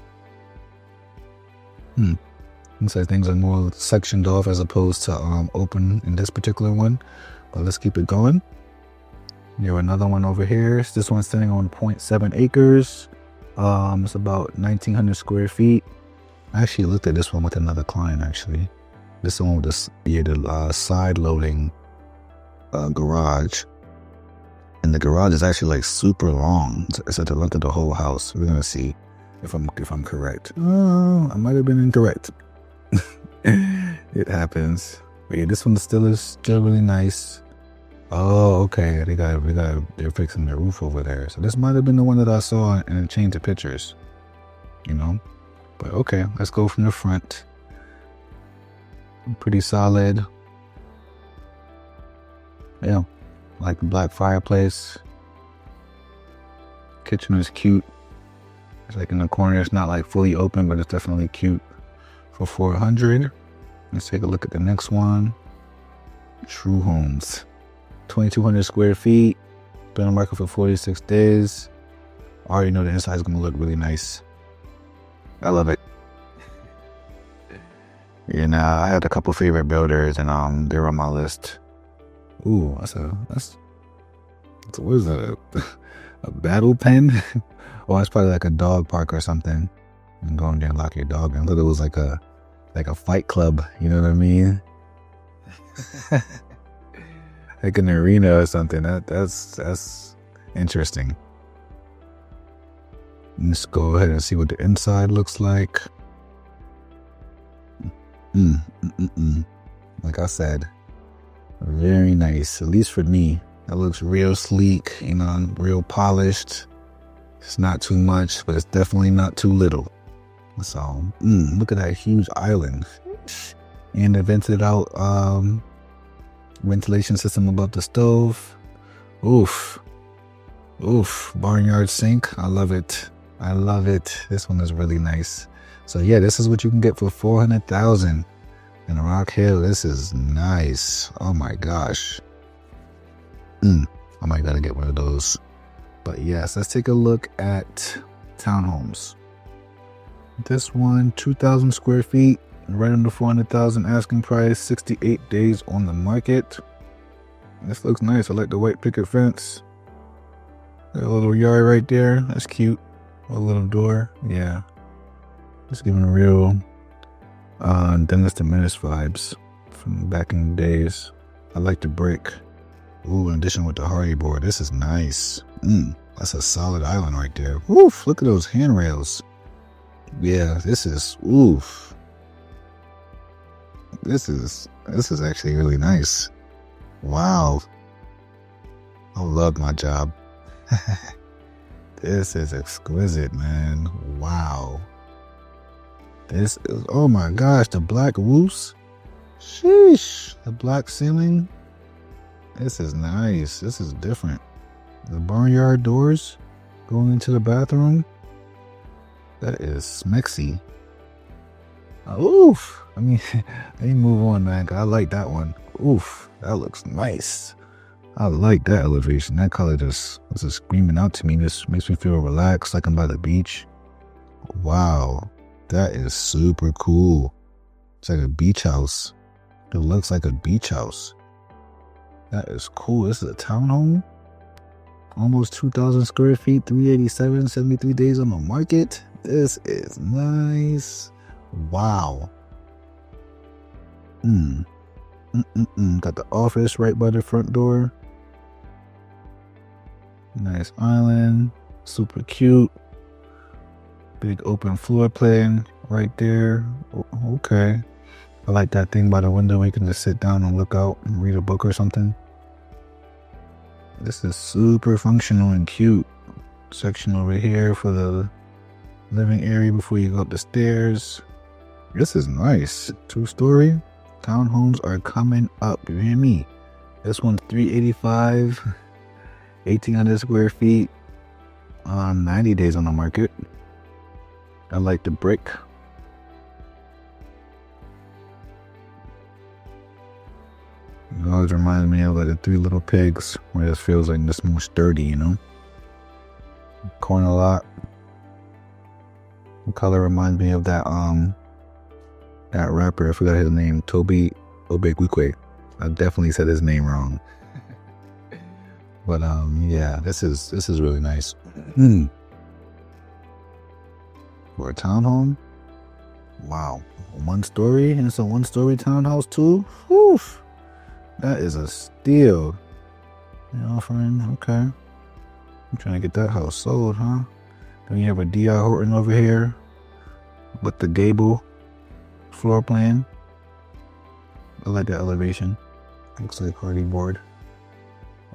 Looks like things are more sectioned off as opposed to open in this particular one. But let's keep it going. You have another one over here. This one's sitting on 0.7 acres. It's about 1,900 square feet. I actually looked at this one with another client actually. This one with the side loading garage. And the garage is actually like super long. It's at the length of the whole house. We're gonna see if I'm correct. Oh, I might have been incorrect. It happens. But yeah, this one is still really nice. Oh, okay. They're fixing their roof over there. So this might have been the one that I saw in a change of pictures. You know? But okay, let's go from the front. Pretty solid. Yeah. Like the black fireplace. Kitchen is cute. It's like in the corner. It's not like fully open, but it's definitely cute for 400. Let's take a look at the next one. True Homes, 2,200 square feet. Been on the market for 46 days. I already know the inside is gonna look really nice. I love it. You know, I had a couple favorite builders, and they're on my list. Ooh, that's what is that? A battle pen? Oh, it's probably like a dog park or something. And go in there and lock your dog in. I thought it was like a fight club. You know what I mean? Like an arena or something. That's interesting. Let's go ahead and see what the inside looks like. Like I said, very nice, at least for me. That looks real sleek, you know, real polished. It's not too much, but it's definitely not too little. So, look at that huge island. And the vented out ventilation system above the stove. Oof. Barnyard sink. I love it. This one is really nice. So yeah, this is what you can get for $400,000 in Rock Hill. This is nice. Oh my gosh. I might gotta get one of those. But yes, let's take a look at townhomes. This one, 2,000 square feet, right under 400,000 asking price, 68 days on the market. This looks nice. I like the white picket fence. Got a little yard right there. That's cute. A little door. Yeah. Just giving a real Dennis the Menace vibes from back in the days. I like the brick. Ooh, in addition with the Hardy board, this is nice. That's a solid island right there. Oof, look at those handrails. Yeah, this is oof. This is actually really nice. Wow. I love my job. This is exquisite, man. Wow. This is, oh my gosh, the black roofs. Sheesh. The black ceiling. This is nice. This is different. The barnyard doors going into the bathroom. That is smexy. Oof. Let me move on, man. 'Cause I like that one. Oof. That looks nice. I like that elevation. That color just screaming out to me. This makes me feel relaxed, like I'm by the beach. Wow. That is super cool. It's like a beach house. It looks like a beach house. That is cool. This is a townhome. Almost 2,000 square feet, 387, 73 days on the market. This is nice. Wow. Got the office right by the front door. Nice island. Super cute. Big open floor plan right there. Okay. I like that thing by the window where you can just sit down and look out and read a book or something. This is super functional and cute. Section over here for the living area before you go up the stairs. This is nice. 2-story. Townhomes are coming up. You hear me? This one's 385, 1,800 square feet, 90 days on the market. I like the brick. It always reminds me of like the Three Little Pigs, where it feels like this more sturdy, you know? Corner lot. The color reminds me of that rapper. I forgot his name. Toby Obegwikwe. I definitely said his name wrong. But yeah, this is really nice. For a townhome. Wow. 1-story, and it's a 1-story townhouse too. Whew. That is a steal. You offering? Okay. I'm trying to get that house sold, huh? Then you have a D.I. Horton over here with the gable floor plan. I like that elevation. Looks like Hardy board.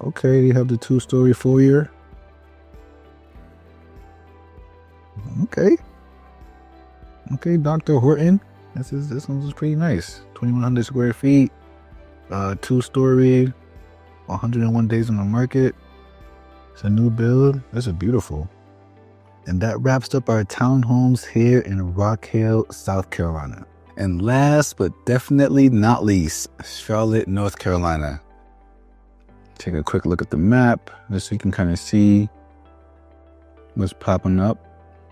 Okay, they have the 2-story foyer. Okay, Dr. Horton. This one's pretty nice. 2,100 square feet. 2-story. 101 days on the market. It's a new build. This is beautiful. And that wraps up our townhomes here in Rock Hill, South Carolina. And last but definitely not least, Charlotte, North Carolina. Take a quick look at the map just so you can kind of see what's popping up.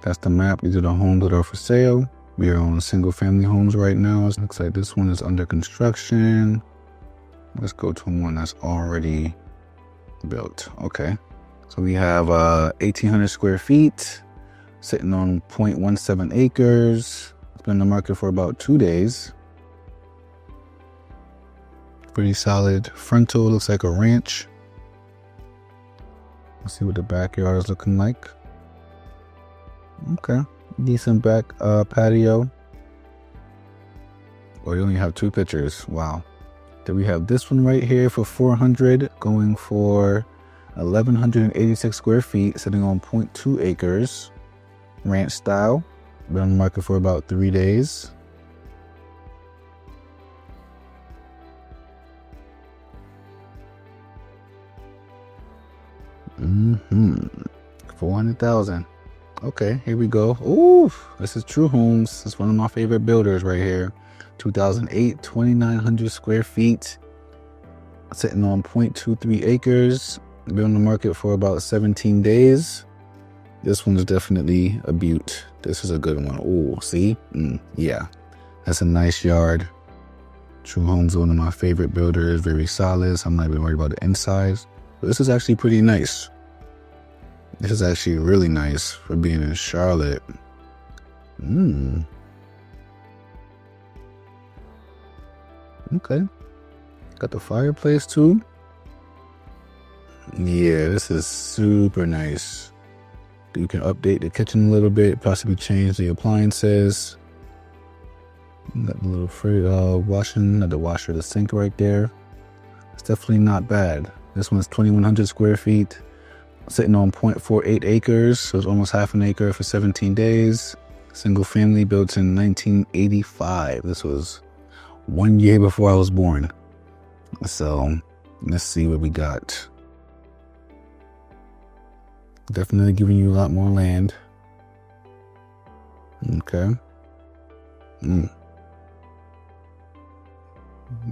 That's the map. These are the homes that are for sale. We are on single family homes right now. It looks like this one is under construction. Let's go to one that's already built. Okay. So we have 1,800 square feet, sitting on 0.17 acres. It's been in the market for about 2 days. Pretty solid. Frontal looks like a ranch. Let's see what the backyard is looking like. Okay, decent back patio. Oh, you only have 2 pictures. Wow. Then we have this one right here for 400, going for 1,186 square feet, sitting on 0.2 acres, ranch style. Been on the market for about 3 days. Mm-hmm. 400,000. Okay, here we go. Ooh, this is True Homes. It's one of my favorite builders right here. 2008, 2,900 square feet, sitting on 0.23 acres. Been on the market for about 17 days. This one's definitely a beaut. This is a good one. Ooh, see? Yeah, that's a nice yard. True Homes is one of my favorite builders. Very solid, so I'm not even worried about the insides. But this is actually pretty nice. This is actually really nice for being in Charlotte. Okay. Got the fireplace too. Yeah, this is super nice. You can update the kitchen a little bit, possibly change the appliances. Got the little the washer, the sink right there. It's definitely not bad. This one's 2,100 square feet, sitting on 0.48 acres, so it's almost half an acre for 17 days. Single family, built in 1985. This was 1 year before I was born. So let's see what we got. Definitely giving you a lot more land. Okay.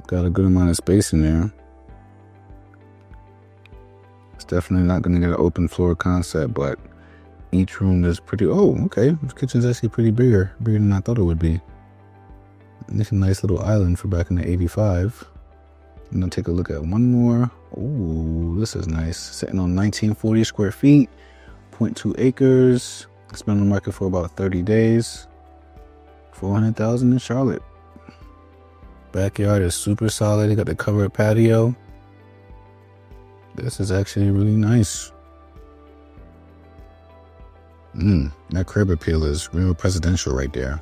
Got a good amount of space in there. It's definitely not going to get an open floor concept, but each room is pretty. Oh, okay. This kitchen's actually pretty bigger than I thought it would be. It's a nice little island for back in the 85. I'm gonna take a look at one more. Ooh, this is nice. Sitting on 1,940 square feet, 0.2 acres. It's been on the market for about 30 days. 400,000 in Charlotte. Backyard is super solid. You got the covered patio. This is actually really nice. That curb appeal is real presidential right there.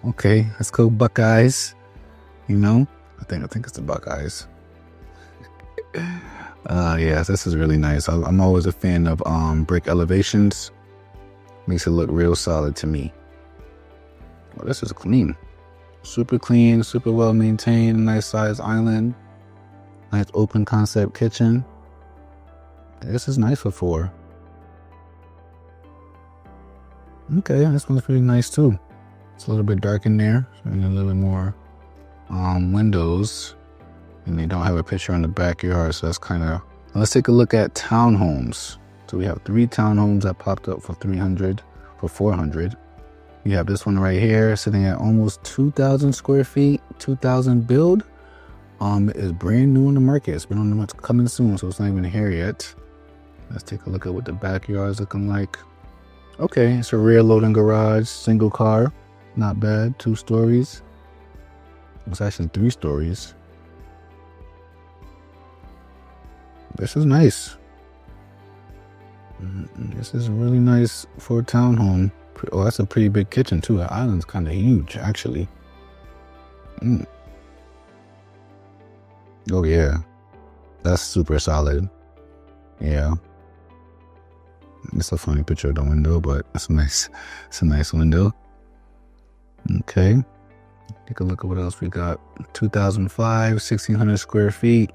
Okay, let's go Buckeyes. You know, I think it's the Buckeyes. Yes, this is really nice. I'm always a fan of brick elevations. Makes it look real solid to me. Well, this is clean. Super clean, super well maintained, nice size island. Nice open concept kitchen. This is nice for 4. Okay, this one's pretty nice too. It's a little bit dark in there, and a little bit more windows. And they don't have a picture on the backyard, so that's kind of... Let's take a look at townhomes. So we have 3 townhomes that popped up for 400. You have this one right here sitting at almost 2,000 square feet, 2,000 build. It is brand new on the market. It's been on the market, coming soon, so it's not even here yet. Let's take a look at what the backyard is looking like. Okay, it's a rear loading garage, single car. Not bad, 2 stories. It's actually 3 stories. This is nice. This is really nice for a townhome. Oh, that's a pretty big kitchen too. The island's kind of huge, actually. Oh yeah, that's super solid. Yeah, it's a funny picture of the window, but it's a nice window. Okay, take a look at what else we got. 2005, 1,600 square feet.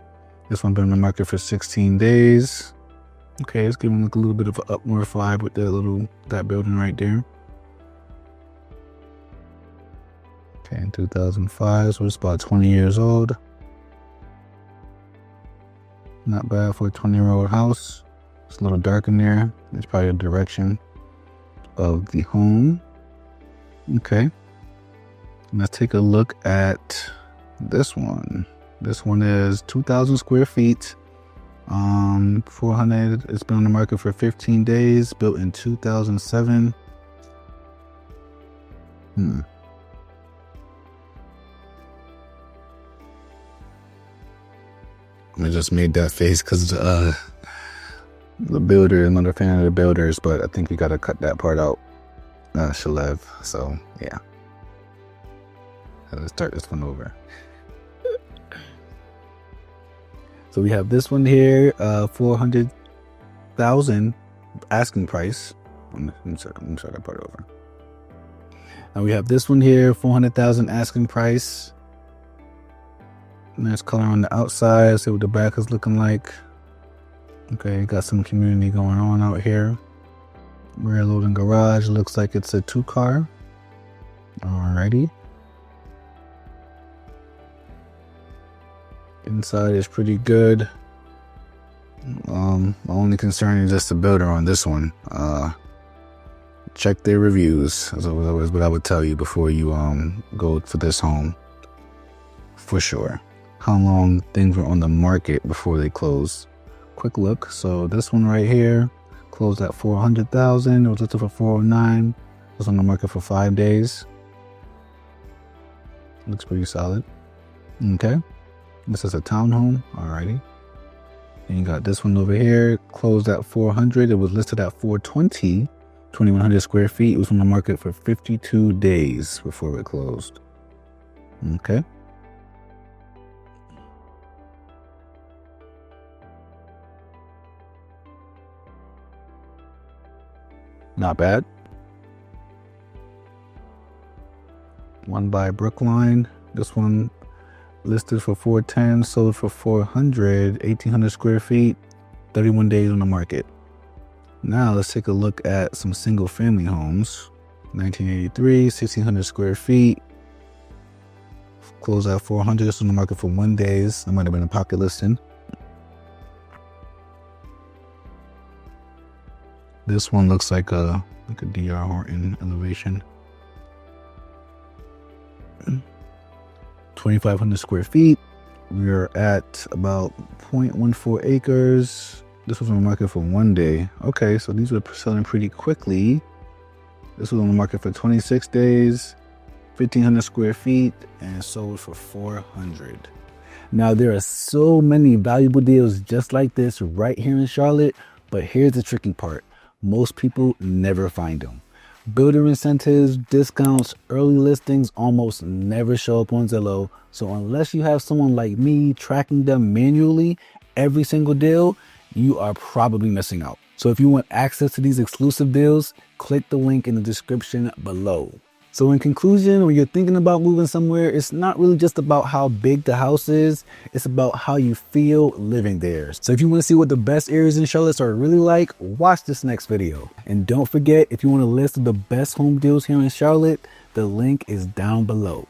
This one been on the market for 16 days. Okay, it's giving like a little bit of an up north vibe with that building right there. Okay, in 2005, so it's about 20 years old. Not bad for a 20-year-old house. It's a little dark in there. It's probably the direction of the home. Okay. Let's take a look at this one. This one is 2,000 square feet. 400. It's been on the market for 15 days. Built in 2007. I just made that face because the builder, I'm not a fan of the builders, but I think we gotta cut that part out. Shalev. So yeah. Let's start this one over. So we have this one here, 400,000 asking price. Let me start that part over. And we have this one here, 400,000 asking price. Nice color on the outside. See what the back is looking like. Okay, got some community going on out here. Rear loading garage. Looks like it's a 2-car. Alrighty. Inside is pretty good. My only concern is just the builder on this one. Check their reviews. That's always what I would tell you before you go for this home. For sure. How long things were on the market before they closed. Quick look. So this one right here closed at 400,000. It was listed for 409. It was on the market for 5 days. Looks pretty solid. Okay. This is a townhome. Alrighty. And you got this one over here, closed at 400. It was listed at 420, 2,100 square feet. It was on the market for 52 days before it closed. Okay. Not bad. One by Brookline. This one listed for 410, sold for 400, 1,800 square feet, 31 days on the market. Now let's take a look at some single family homes. 1983, 1,600 square feet. Closed at 400, it's on the market for 1 days. That might have been a pocket listing. This one looks like a DR Horton elevation. 2,500 square feet. We're at about 0.14 acres. This was on the market for 1 day. Okay, so these were selling pretty quickly. This was on the market for 26 days, 1,500 square feet, and sold for 400. Now there are so many valuable deals just like this right here in Charlotte, but here's the tricky part. Most people never find them. Builder incentives, discounts, early listings almost never show up on Zillow. So unless you have someone like me tracking them manually every single deal, you are probably missing out. So if you want access to these exclusive deals, click the link in the description below. So in conclusion, when you're thinking about moving somewhere, it's not really just about how big the house is, it's about how you feel living there. So if you want to see what the best areas in Charlotte are really like, watch this next video. And don't forget, if you want a list of the best home deals here in Charlotte, the link is down below.